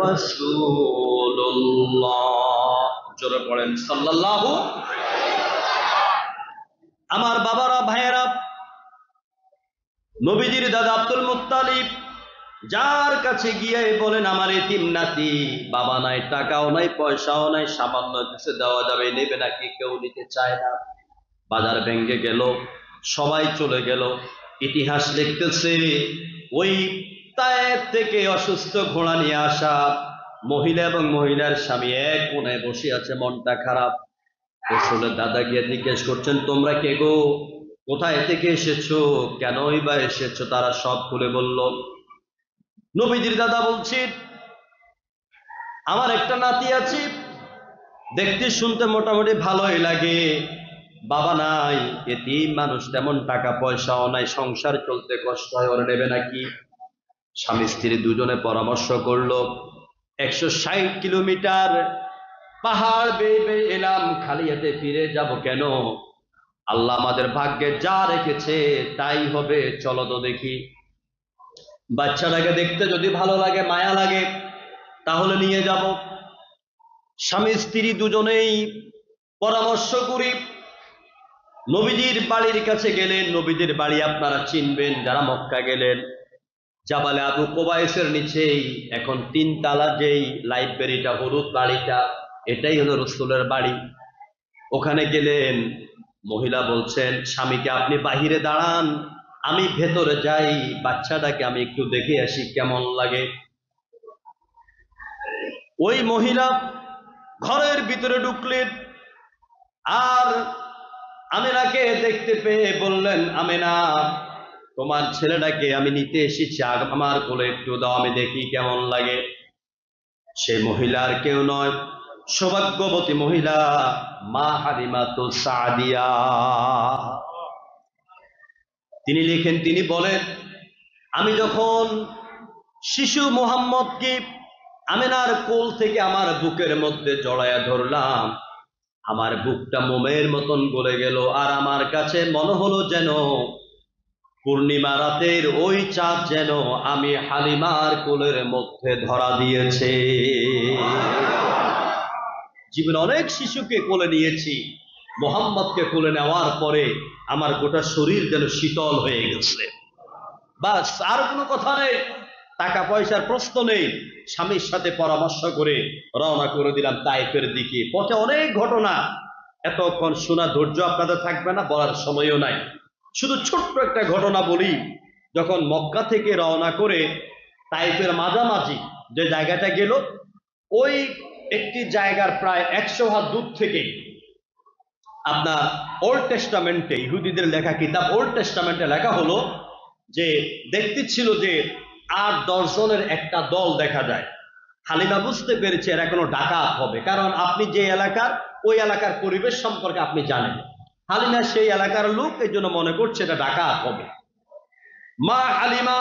রাসূলুল্লাহ। জোরে পড়েন সাল্লাল্লাহু। আমার বাবারা, ভাইয়েরা, নবীজির দাদা আব্দুল মুত্তালিব যার কাছে গিয়ে বলেন, আমার এতিম নাতি, বাবা নাই, টাকাও নাই, পয়সাও নাই, সামান্য কিছু দেওয়া যাবে, নেবে নাকি? কেউ নিতে চায় না। বাজার ভেঙে গেল, সবাই চলে গেল। ইতিহাস লিখতেছে ওই তায়েফ থেকে অসুস্থ ঘোড়া নিয়ে আসা মহিলা এবং মহিলার স্বামী এক কোণায় বসে আছে, মনটা খারাপ। রাসূলের দাদা গিয়ে জিজ্ঞেস করছেন, তোমরা কে গো? কোথায় থেকে এসেছো? কেনই বা এসেছো? তারা সব খুলে বলল। নবীজির দাদা বলছে, আমার একটা নাতি আছে, দেখতে শুনতে মোটামুটি ভালোই লাগে, বাবা নাই, এতিম মানুষ, তেমন টাকা পয়সাও নাই, সংসার চলতে কষ্ট হয়, ওরা নেবে নাকি? স্বামী স্ত্রী দুজনে পরামর্শ করলো, 160 কিলোমিটার পাহাড় বেয়ে বেয়ে এলাম, খালি হাতে ফিরে যাব কেন? আল্লাহ আমাদের ভাগ্যে যা রেখেছে তাই হবে, চলো তো দেখি। বাচ্চাটাকে দেখতে যদি ভালো লাগে, মায়া লাগে, তাহলে নিয়ে যাব। স্বামী স্ত্রী দুজনেই পরামর্শ করি নবীজির বাড়ির কাছে গেলেন। নবীজির বাড়ি আপনারা চিনবেন যারা মক্কা গেলেন, জাবালে আবু কোবাইসের নিচেই এখন 3 তালা যেই লাইব্রেরিটা, হলুদ বাড়িটা, এটাই হলো রাসূলের বাড়ি। ওখানে গেলেন, মহিলা বলছেন স্বামীকে, আপনি বাহিরে দাঁড়ান, আমি ভেতরে যাই, বাচ্চাটাকে আমি একটু দেখে আসি কেমন লাগে। ওই মহিলা ঘরের ভিতরে ঢুকলেন, আর আমেনাকে দেখতে পেয়ে বললেন, আমেনা, তোমার ছেলেটাকে আমি নিতে এসেছি, আমার কোলে একটু দাও, আমি দেখি কেমন লাগে। সে মহিলার কেউ নয়, সৌভাগ্যবতী মহিলা মা হালিমাতু সাদিয়া। তিনি লিখেন, তিনি বলেন, আমি যখন শিশু মুহাম্মদকে আমেনার কোল থেকে আমার বুকের মধ্যে জড়ায়া ধরলাম, আমার বুকটা মোমের মতন গলে গেল, আর আমার কাছে মনে হলো যেন পূর্ণিমা রাতের ওই চাঁদ যেন আমি হালিমার কোলের মধ্যে ধরা দিয়েছে। জীবনে অনেক শিশুকে কোলে নিয়েছি, মোহাম্মদকে কোলে নেওয়ার পরে আমার গোটা শরীর যেন শীতল হয়ে গেছে। বাস, আর কোনো কথা নেই, টাকা পয়সার প্রশ্ন নেই। স্বামীর সাথে পরামর্শ করে রওনা করে দিলাম তায়েফের দিকে। পথে অনেক ঘটনা, এতক্ষণ শোনা ধৈর্য আপনাদের থাকবে না, বলার সময়ও নাই। শুধু ছোট্ট একটা ঘটনা বলি। যখন মক্কা থেকে রওনা করে তায়েফের মাঝামাঝি যে জায়গাটা গেল, ওই একটি জায়গার প্রায় 100 হাত দূর থেকে আপনার ওল্ড টেস্টামেন্টে, ইহুদিদের লেখা কিতাব ওল্ড টেস্টামেন্টে লেখা হলো যে দেখতে ছিল যে 8-10 জনের একটা দল দেখা যায়। হালিমা বুঝতে পেরেছে এরা কোনো ডাকাত হবে, কারণ আপনি যে এলাকার, ওই এলাকার পরিবেশ সম্পর্কে আপনি জানেন। হালিমা সেই এলাকার লোক, এই জন্য মনে করছে এটা ডাকাত হবে। মা হালিমা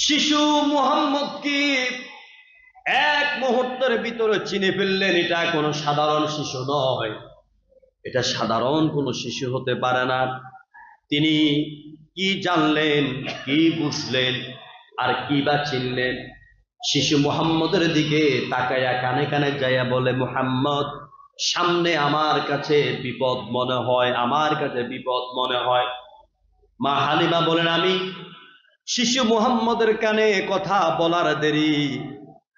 শিশু মুহাম্মদকে এক মুহূর্তের ভিতরে চিনে ফেললেন, এটা কোনো সাধারণ শিশু নয়, এটা সাধারণ কোনো শিশু হতে পারে না। তিনি কি জানলেন, কি বুঝলেন, আর কি বা চিনলেন? শিশু মুহাম্মদের দিকে তাকায়া কানে কানে যাইয়া বলে, মুহাম্মদ, সামনে আমার কাছে বিপদ মনে হয়, আমার কাছে বিপদ মনে হয়। মা হালিমা বলেন, আমি শিশু মুহাম্মদের কানে কথা বলার দেরি,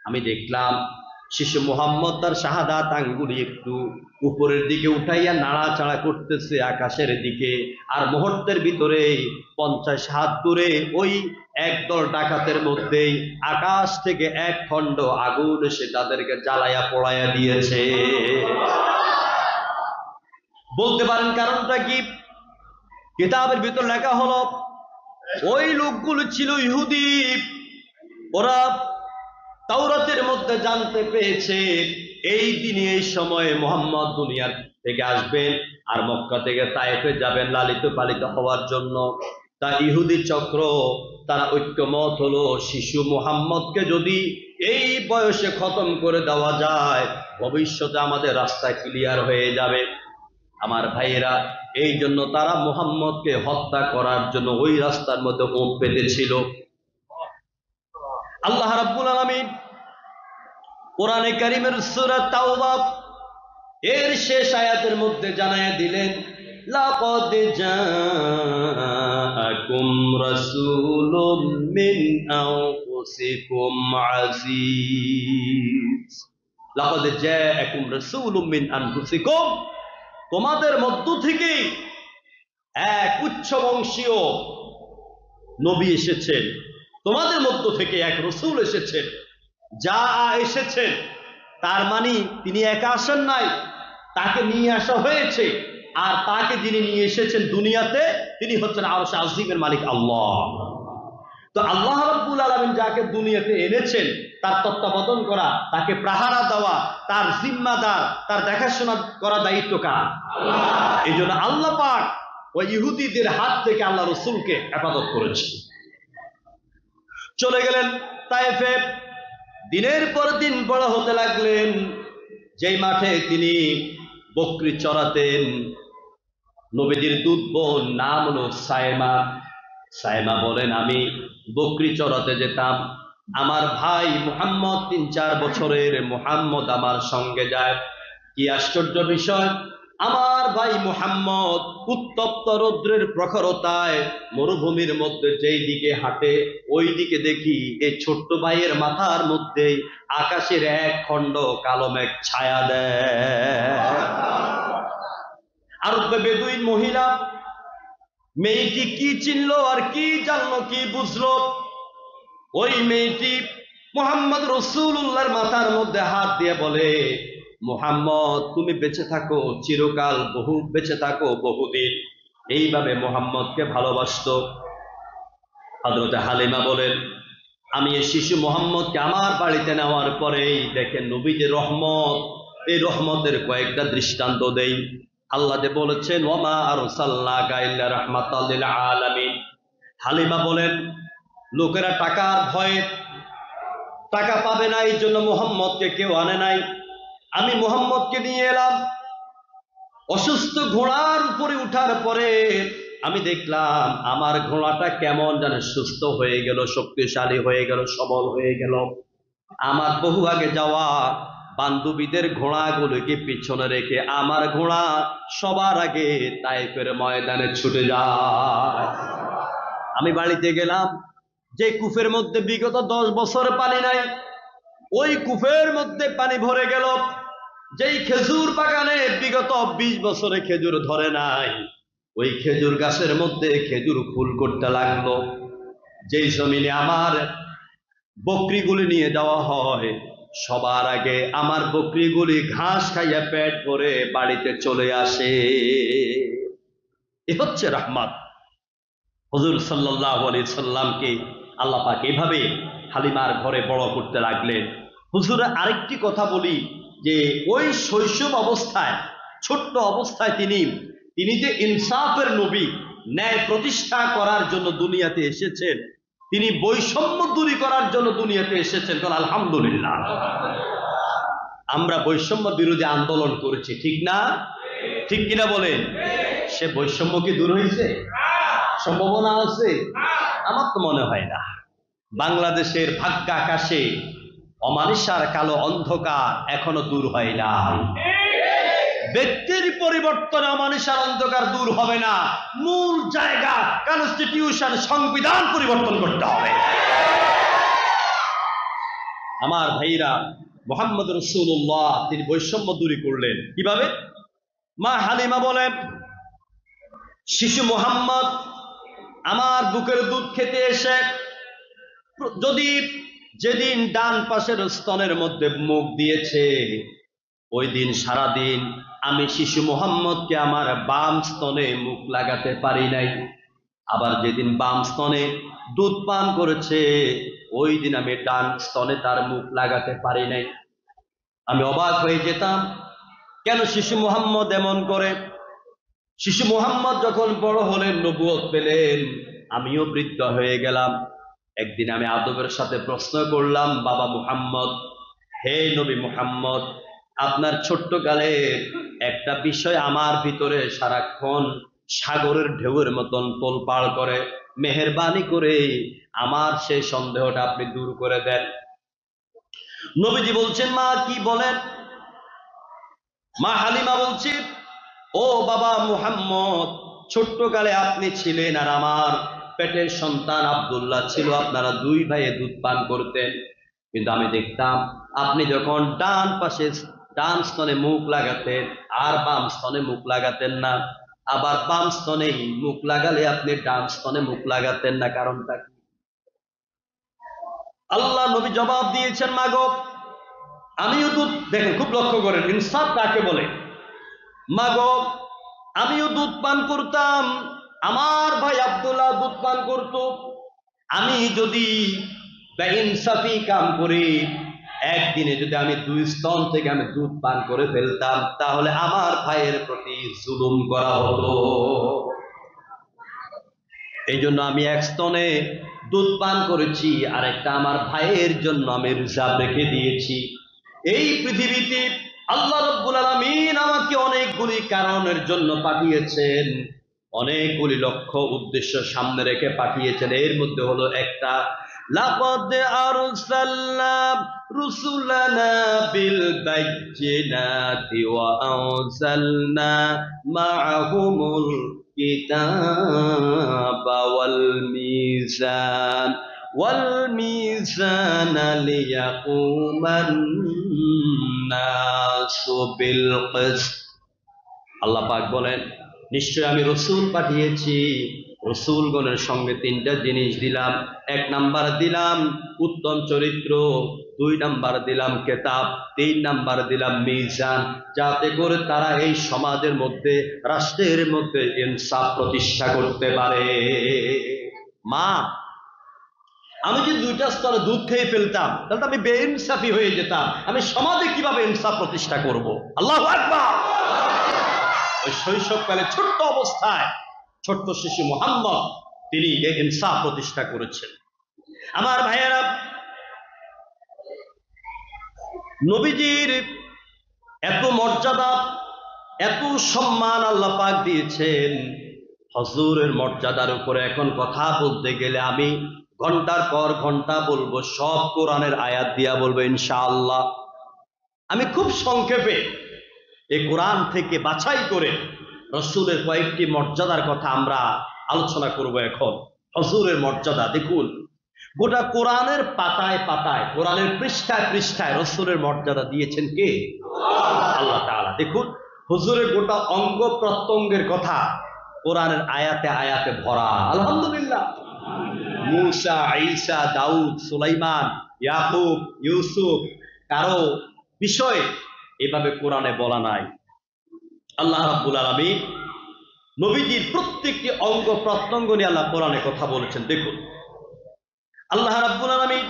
আমি দেখলাম শিশু মুহাম্মদ তার শাহাদাত আঙ্গুলি একটু উপরের দিকে উঠাইয়া নাড়াচাড়া করতেছে আকাশের দিকে, আর মুহূর্তের ভিতরে 50 হাত দূরে ওই একদল ডাকাতের মধ্যেই আকাশ থেকে এক খণ্ড আগুন এসে তাদেরকে জ্বালাইয়া পোড়াইয়া দিয়েছে। বলতে পারেন কারণটা কি? কিতাবের ভিতর লেখা হলো ওই লোকগুলো ছিল ইহুদি, ওরা তাওরাতের মধ্যে জানতে পেয়েছে এই দিনে এই সময়ে মুহাম্মদ দুনিয়ার থেকে আসবেন আর মক্কা থেকে তায়েফে যাবেন লালিত পালিত হওয়ার জন্য। তা ইহুদি চক্র তারা ঐক্যমত হলো, শিশু মুহাম্মদকে যদি এই বয়সে খতম করে দেওয়া যায়, ভবিষ্যতে আমাদের রাস্তা ক্লিয়ার হয়ে যাবে। আমার ভাইয়েরা, এই জন্য তারা মুহাম্মদকে হত্যা করার জন্য ওই রাস্তার মধ্যে ওঁত পেতেছিল। আল্লাহ রাব্বুল আলামিন কোরআনে কারীমের সূরা তাওবা এর শেষ আয়াতের মধ্যে জানায়া দিলেন, লাকাদ জাআকুম রাসূলুম মিন আনফুসিকুম আজিজ। লাকাদ জাআকুম রাসূলুম মিন আনফুসিকুম, তোমাদের মধ্য থেকে এক উচ্চ বংশীয় নবী এসেছেন, তোমাদের মধ্য থেকে এক রাসূল এসেছেন। যা এসেছেন তার মানে তিনি একা আসেন নাই, তাকে নিয়ে আসা হয়েছে। আর তাকে যিনি নিয়ে এসেছেন দুনিয়াতে, তিনি হচ্ছেন আরশ আজিমের মালিক আল্লাহ। তো আল্লাহ রাব্বুল আলামিন যাকে দুনিয়াতে এনেছেন, তার তত্ত্বাবধান করা, তাকে পাহারা দেওয়া, তার জিম্মাদার, তার দেখাশোনা করা দায়িত্ব কার? আল্লাহ। এই জন্য আল্লাহ পাক ওই ইহুদিদের হাত থেকে আল্লাহ রসুলকে হেফাজত করেছে। চলে গেলেন তায়েফে, দিনের পর দিন বড় হতে লাগলেন। যেই মাঠে তিনি বকরি চড়াতেন, নবীজির দুধ বোন নাম হলো সায়মা। সায়মা বলেন, আমি বকরি চড়াতে যেতাম, আমার ভাই মুহাম্মদ ৩-৪ বছরের মুহাম্মদ আমার সঙ্গে যায়। কি আশ্চর্য বিষয়, আমার ভাই মুহাম্মদ উত্তপ্ত রৌদ্রের প্রখরতায় মরুভূমির মধ্যে যেই দিকে হাঁটে, ওই দিকে দেখি এই ছোট্ট ভাইয়ের মাথার মধ্যে আকাশের এক খণ্ড কালো মেঘ ছায়া দেয়। আর বেদুইন মহিলা, মেয়েটি কি চিনলো আর কি জানলো, কি বুঝলো, ওই মেয়েটি মুহাম্মদ রাসূলুল্লাহর মাথার মধ্যে হাত দিয়ে বলে, মুহাম্মদ তুমি বেঁচে থাকো চিরকাল, বহু বেঁচে থাকো বহুদিন। এইভাবে মুহাম্মদকে ভালোবাসতো। হযরত হালিমা বলেন, আমি এই শিশু মুহাম্মদকে আমার বাড়িতে নেওয়ার পরেই দেখেন নবীজির রহমত, এই রহমতের কয়েকটা দৃষ্টান্ত দেই। আল্লাহ যে বলেছেন, ওয়ামা আরসালনাকা ইল্লা রাহমাতাল লিল আলামিন। হালিমা বলেন, লোকেরা টাকার ভয়ে টাকা পাবে না, এই জন্য মুহাম্মদকে কেউ আনে নাই। আমি মুহাম্মদকে নিয়ে এলাম। অসুস্থ ঘোড়ার উপরে উঠার পরে আমি দেখলাম আমার ঘোড়াটা কেমন যেন সুস্থ হয়ে গেল, শক্তিশালী হয়ে গেল, সবল হয়ে গেল। আমার বহু আগে যাওয়া বান্ধবীদের ঘোড়াগুলোকে পিছনে রেখে আমার ঘোড়া সবার আগে তায়েফের ময়দানে ছুটে যায়। আমি বাড়িতে গেলাম, যে কূপের মধ্যে বিগত 10 বছর পানি নাই, ওই কূপের মধ্যে পানি ভরে গেল। যেই খেজুর বাগানে বিগত 20 বছরে খেজুর ধরে নাই, ওই খেজুর গাছের মধ্যে খেজুর ফুল করতে লাগলো। যেই জমিনে আমার বকরিগুলি নিয়ে যাওয়া হয়, সবার আগে আমার বকরিগুলি ঘাস খাইয়া পেট ভরে বাড়িতে চলে আসে। এ হচ্ছে রহমত। হুজুর সাল্লাল্লাহু আলাইহি সাল্লামকে আল্লাহ পাক এভাবে হালিমার ঘরে বড় করতে লাগলেন। হুজুর আরেকটি কথা বলি, যে ওই শৈশব অবস্থায়, ছোট্ট অবস্থায় তিনি যে ইনসাফের নবী, ন্যায় প্রতিষ্ঠা করার জন্য দুনিয়াতে এসেছেন, তিনি বৈষম্য দূর করার জন্য দুনিয়াতে এসেছেন। কারণ আলহামদুলিল্লাহ, আমরা বৈষম্য বিরোধী আন্দোলন করেছি, ঠিক না? ঠিক কিনা বলেন? সে বৈষম্য কি দূর হয়েছে? সম্ভাবনা আছে? আমার তো মনে হয় না। বাংলাদেশের ভাগ্য আকাশে অমানিসার কালো অন্ধকার এখনো দূর হয় না। ব্যক্তির পরিবর্তনে অমানিসার অন্ধকার দূর হবে না। মূল জায়গা কনস্টিটিউশন, সংবিধান পরিবর্তন করতে হবে। আমার ভাইরা, মুহাম্মদ রাসূলুল্লাহ তিনি বৈষম্য দূর করলেন কিভাবে? মা হালিমা বলেন, শিশু মুহাম্মদ আমার বুকের দুধ খেতে এসে যদি যেদিন ডান পাশের স্তনের মধ্যে মুখ দিয়েছে, ওই দিন সারাদিন আমি শিশু মুহাম্মদকে আমার বাম স্তনে মুখ লাগাতে পারি নাই। আবার যেদিন বাম স্তনে দুধ পান করেছে, ওই দিন আমি ডান স্তনে তার মুখ লাগাতে পারি নাই। আমি অবাক হয়ে যেতাম, কেন শিশু মুহাম্মদ এমন করে? শিশু মুহাম্মদ যখন বড় হলেন, নবুয়ত পেলেন, আমিও বৃদ্ধ হয়ে গেলাম। একদিন আমি আদবের সাথে প্রশ্ন করলাম, বাবা মুহাম্মদ, হে নবী মুহাম্মদ, আপনার ছোট্ট কালে একটা বিষয় আমার ভিতরে সারাক্ষণ সাগরের ঢেউয়ের মতন তোলপাড় করে, মেহেরবানি করে আমার সেই সন্দেহটা আপনি দূর করে দেন। নবীজি বলছেন, মা কি বলেন? মা হালিমা বলছে, ও বাবা মুহাম্মদ, ছোট্টকালে আপনি ছিলেন আর আমার পেটের সন্তান আব্দুল্লাহ ছিল, আপনারা দুই ভাইয়ে দুধ পান করতেন। কিন্তু আমি দেখতাম আপনি যখন ডান স্তনে মুখ লাগাতেন আর বাম স্তনে মুখ লাগাতেন না, আবার বাম স্তনে মুখ লাগালে আপনি ডান স্তনে মুখ লাগাতেন না, কারণটা কি? আল্লাহ নবী জবাব দিয়েছেন, মাগো আমিও দুধ, দেখেন খুব লক্ষ্য করেন ইনসাফ কাকে বলে। মাগো আমিও দুধ পান করতাম, আমার ভাই আব্দুল্লাহ দুধ পান করত। আমি যদি বেইনসাফি কাম করি, একদিনে যদি আমি দুই স্তন থেকে আমি দুধ পান করে ফেলতাম, তাহলে আমার ভাইয়ের প্রতি জুলুম করা হতো। এই জন্য আমি এক স্তনে দুধ পান করেছি, আর একটা আমার ভাইয়ের জন্য আমি রিজার্ভ রেখে দিয়েছি। এই পৃথিবীতে আল্লাহ রাব্বুল আলামিন আমাকে অনেকগুলি কারণের জন্য পাঠিয়েছেন, অনেকগুলি লক্ষ্য উদ্দেশ্য সামনে রেখে পাঠিয়েছেন। এর মধ্যে হলো একটা, লাকাদ আরসালনা রুসুলানা বিল বাইয়িনাতি ওয়া আনজালনা মাআহুমুল কিতাবা ওয়াল মিজানা লিয়াকুমান নাসু বিল কিসত। আল্লাহ পাক বলেন, নিশ্চয় আমি রসুল পাঠিয়েছি, রসুলগণের সঙ্গে তিনটা জিনিস দিলাম। এক নাম্বার দিলাম উত্তম চরিত্র, দুই নাম্বার দিলাম কেতাব, তিন নাম্বার দিলাম মিজান, যাতে করে তারা এই সমাজের মধ্যে, রাষ্ট্রের মধ্যে ইনসাফ প্রতিষ্ঠা করতে পারে। মা, আমি যদি দুইটা স্তরে দুধ খেয়ে ফেলতাম, তাহলে তো আমি বেইনসাফি হয়ে যেতাম। আমি সমাজে কিভাবে ইনসাফ প্রতিষ্ঠা করব? আল্লাহু আকবার। ওই শৈশবকালে ছোট্ট অবস্থায় ছোট্ট শিশু মুহাম্মদ তিনি এই ইনসাফ প্রতিষ্ঠা করেছেন। আমার ভাইয়েরা, নবীজির এত মর্যাদা, এত সম্মান আল্লাহ পাক দিয়েছেন। হুজুরের মর্যাদার উপরে এখন কথা বলতে গেলে আমি ঘন্টার পর ঘন্টা বলবো, সব কোরআনের আয়াত দিয়া বলবো ইনশাআল্লাহ। আমি খুব সংক্ষেপে এই কোরআন থেকে বাছাই করে রসুলের কয়েকটি মর্যাদার কথা আমরা আলোচনা করব। এখন হুজুরের মর্যাদা দেখুন, গোটা কোরআনের পাতায় পাতায়, কোরআনের পৃষ্ঠায় পৃষ্ঠায় রসুলের মর্যাদা দিয়েছেন কে? আল্লাহ তাআলা। দেখুন হুজুরের গোটা অঙ্গ প্রত্যঙ্গের কথা কোরআনের আয়াতে আয়াতে ভরা। আলহামদুলিল্লাহ। মুসা, ঈসা, দাউদ, সুলাইমান, ইয়াকুব, ইউসুফ, কারো বিষয় এভাবে কোরআনে বলা নাই। আল্লাহ রাব্বুল আলামিন নবীজির প্রত্যেকটি অঙ্গ প্রত্যঙ্গ নিয়ে আল্লাহ কোরআনে কথা বলেছেন। দেখুন আল্লাহ রাব্বুল আলামিন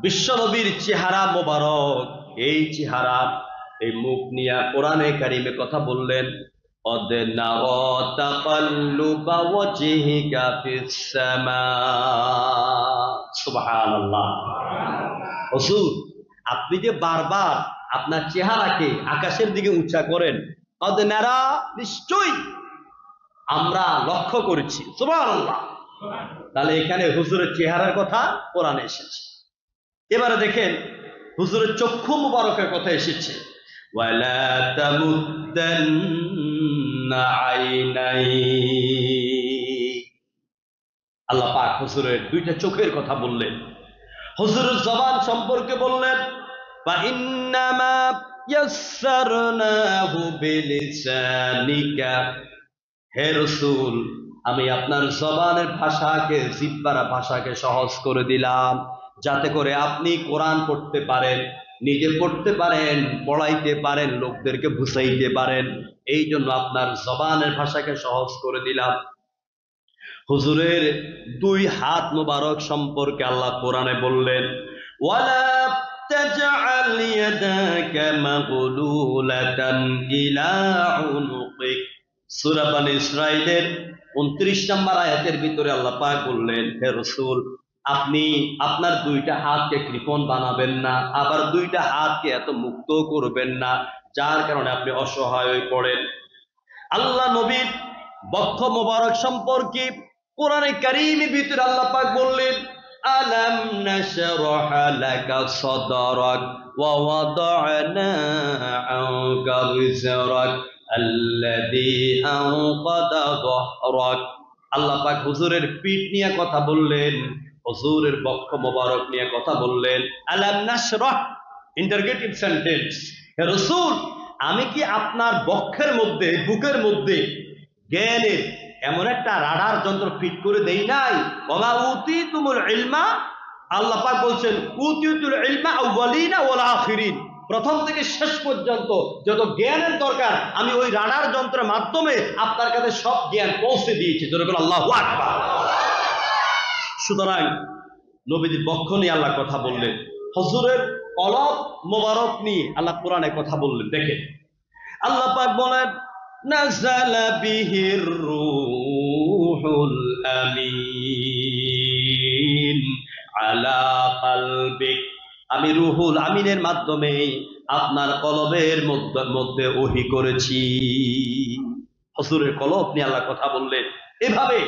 বিশ্ব নবীর চেহারা মোবারক, এই চেহারা, এই মুখ নিয়ে কোরআনে কারিমে কথা বললেন। قد نرى تقلب وجهك في السماء সুবহানাল্লাহ। হুজুর, আপনি যে বারবার আপনার চেহারাকে আকাশের দিকে উঁচা করেন, قد نرى, নিশ্চয়ই আমরা লক্ষ্য করেছি। সুবহানাল্লাহ। তাহলে এখানে হুজুরের চেহারার কথা কোরআনে এসেছে। এবারে দেখেন হুজুরের চক্ষু মুবারকের কথা এসেছে, ওয়ালা তামুদ্দান্না আইনাই। আল্লাহ পাক হুজুরের দুইটা চোখের কথা বললেন, হুজুরের জবান সম্পর্কে বললেন, ফা ইন্নামা ইয়াসসারনাহু বিলিসানিকা। হে রাসূল, আমি আপনার জবানের ভাষাকে, জিহ্বার ভাষাকে সহজ করে দিলাম, যাতে করে আপনি কোরআন পড়তে পারেন, নিজে পড়তে পারেন, পড়াইতে পারেন, লোকদেরকে বুঝাইতে পারেন। এই জন্য আপনার জবানের ভাষাকে সহজ করে দিলাম। হুজুরের দুই হাত মোবারক সম্পর্কে আল্লাহ কোরআনে বললেন, ওয়ালা তাজআল ইয়াদাকা মাগলুলাতান ইলা উনুকিক। সূরা বনী ইসরাঈলের 29 নম্বর আয়াতের ভিতরে আল্লাহ পাক বললেন, হে রাসূল, আপনি আপনার দুইটা হাতকে কৃপণ বানাবেন না, আবার দুইটা হাতকে এত মুক্ত করবেন না যার কারণে আপনি অসহায় হয়ে পড়েন। আল্লাহ নবীর বক্ষ মোবারক সম্পর্কে কোরআনে কারীমের ভিতরে আল্লাহ পাক বললেন, আলাম নাশরাহ লাকা সাদরাক ওয়া ওয়াদা'না আনকা বিজরাক আল্লাযী আনকাদা যহরাক। আল্লাহ পাক হুজুরের পিঠ নিয়ে কথা বললেন, হুজুরের বক্ষ মোবারক নিয়ে কথা বললেন। আলাম নাশরাহ, ইন্টারগেটিভ সেন্টেন্স। হে রাসূল, আমি কি আপনার বক্ষের মধ্যে, বুকের মধ্যে জ্ঞানের এমন একটা রাডার যন্ত্র ফিট করে দেই নাই? ওয়া উতীতুমুল ইলমা, আল্লাহ পাক বলছেন উতীতুল ইলমা আউয়ালিনা ওয়াল আখিরিন, প্রথম থেকে শেষ পর্যন্ত যত জ্ঞানের দরকার আমি ওই রাডার যন্ত্রের মাধ্যমে আপনার কাছে সব জ্ঞান পৌঁছে দিয়েছি। জোরে বলুন আল্লাহু আকবার। সুতরাং নবীজির বক্ষ নিয়ে আল্লাহ কথা বললেন, হুজুরের কলব মোবারক নিয়ে আল্লাহ কোরআনে কথা বললেন। দেখেন আল্লাহ পাক বলেন নাযালা বিহির রূহুল আমিন আলা কলবিক, আমি রুহুল আমিনের মাধ্যমে আপনার কলবের মধ্যে ওহী করেছি। হুজুরের কলব নিয়ে আল্লাহ কথা বললেন। এভাবে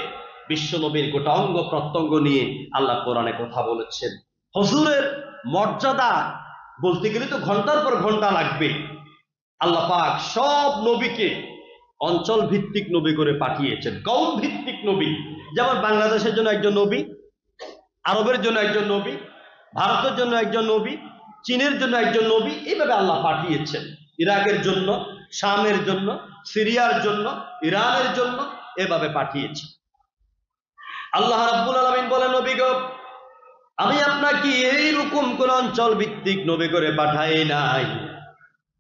বিশ্ব নবীর গোটা অঙ্গ প্রত্যঙ্গ নিয়ে আল্লাহ কোরআনে কথা বলেছেন। হুজুরের মর্যাদা বলতে গেলে তো ঘন্টার পর ঘন্টা লাগবে। আল্লাহ পাক সব নবীকে অঞ্চল ভিত্তিক নবী করে পাঠিয়েছেন, কওম ভিত্তিক নবী। যেমন বাংলাদেশের জন্য একজন নবী, আরবের জন্য একজন নবী, ভারতের জন্য একজন নবী, চীনের জন্য একজন নবী, এইভাবে আল্লাহ পাঠিয়েছেন। ইরাকের জন্য, শামের জন্য, সিরিয়ার জন্য, ইরানের জন্য এভাবে পাঠিয়েছেন। আল্লাহ রাব্বুল আলামিন বলেন, নবী গো, আমি আপনাকে এইরকম কোন অঞ্চল ভিত্তিক নবী করে পাঠাই নাই।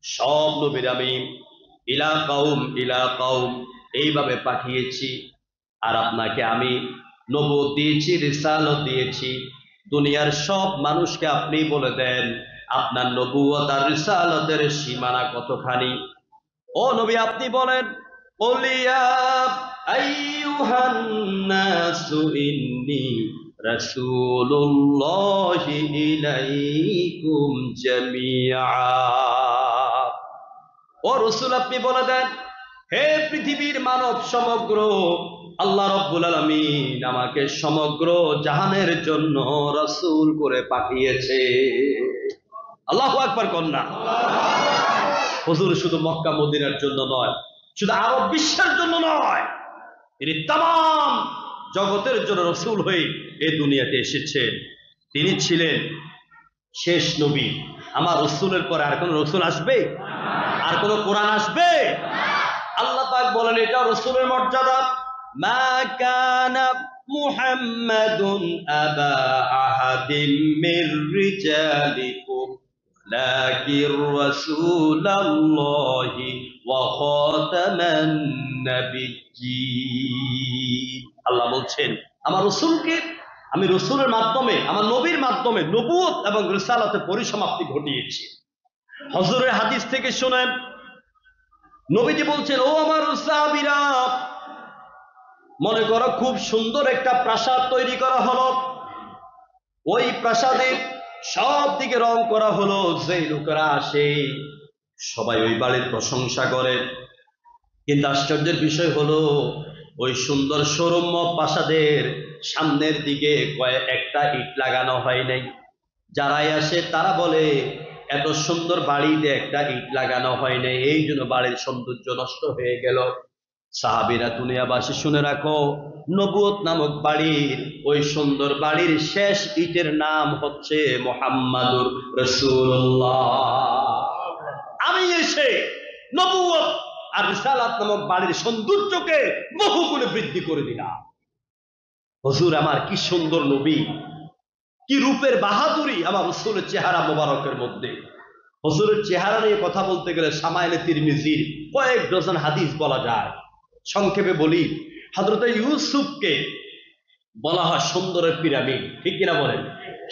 সব নবীর আমি ইলা কাউম এইভাবে পাঠিয়েছি। আর আপনাকে আমি নবুয়ত দিয়েছি, রিসালত দিয়েছি। দুনিয়ার সব মানুষকে আপনি বলে দেন আপনার নবুয়ত আর রিসালতের সীমানা কতখানি। ও নবী, আপনি বলেন ওলিয়া আইয়ুহান নাসু ইন্নী রাসূলুল্লাহি ইলাইকুম জামিআ। ও রাসূল, আপনি বলে দেন হে পৃথিবীর মানব সমগ্র, আল্লাহ রাব্বুল আলামিন আমাকে সমগ্র জাহানের জন্য রাসূল করে পাঠিয়েছে। আল্লাহু আকবার কন্যা। হুজুর শুধু মক্কা মদিনার জন্য নয়, শুধু আরব বিশ্বের জন্য নয়, তিনি তাম জগতের জন্য রাসূল হয়ে এই দুনিয়াতে এসেছেন। তিনি ছিলেন শেষ নবী। আমার রাসূলের পরে আর কোন রাসূল আসবে? আর কোন কোরআন আসবে? আল্লাহ পাক বলেন এটা রাসূলের মর্যাদা। মা কানা মুহাম্মাদুন আবা আহাদিম মির রিজালিকুম লাকিন রাসূলুল্লাহি ওয়া খাতামান নাবিয়্যিন। আল্লাহ বলছেন আমার রাসূলকে আমি রাসূলের মাধ্যমে, আমার নবীর মাধ্যমে নবুয়ত এবং রিসালাতের পরিসমাপ্তি ঘটিয়েছি। হুজুরের হাদিস থেকে শুনেন, নবীজি বলছেন ও আমার সাহাবীরা, মনে করো খুব সুন্দর একটা প্রাসাদ তৈরি করা হলো। ওই প্রাসাদের সব দিকে রং করা হলো। যে লোকেরা আসে সবাই ওই বাড়ির প্রশংসা করে। কিন্তু আশ্চর্যের বিষয় হলো ওই সুন্দর সৌরম্য প্রাসাদের সামনের দিকে একটা ইট লাগানো হয় নাই। যারাই আসে তারা বলে এত সুন্দর বাড়িতে একটা ইট লাগানো হয় নাই, এই জন্য বাড়ির সৌন্দর্য নষ্ট হয়ে গেল। সাহাবীরা, দুনিয়াবাসী শুনে রাখো, নবুয়ত নামক বাড়ির ওই সুন্দর বাড়ির শেষ ইটের নাম হচ্ছে মুহাম্মাদুর রাসূলুল্লাহ। আমি এসে নবুয়ত আর রিসালাত নামক বাড়ির সৌন্দর্যকে বহু গুণে বৃদ্ধি করে দিলাম। হুজুর আমার কি সুন্দর নবী, কি রূপের বাহাদুরি আমার রাসূলের চেহারা মোবারকের মধ্যে। হুজুরের চেহারা নিয়ে কথা বলতে গেলে শামাইলে তিরমিজির কয়েক ডজন হাদিস বলা যায়। সংক্ষেপে বলি, হযরত ইউসুফকে বলা হয় সুন্দরের পিরামিড, ঠিক কিনা বলেন?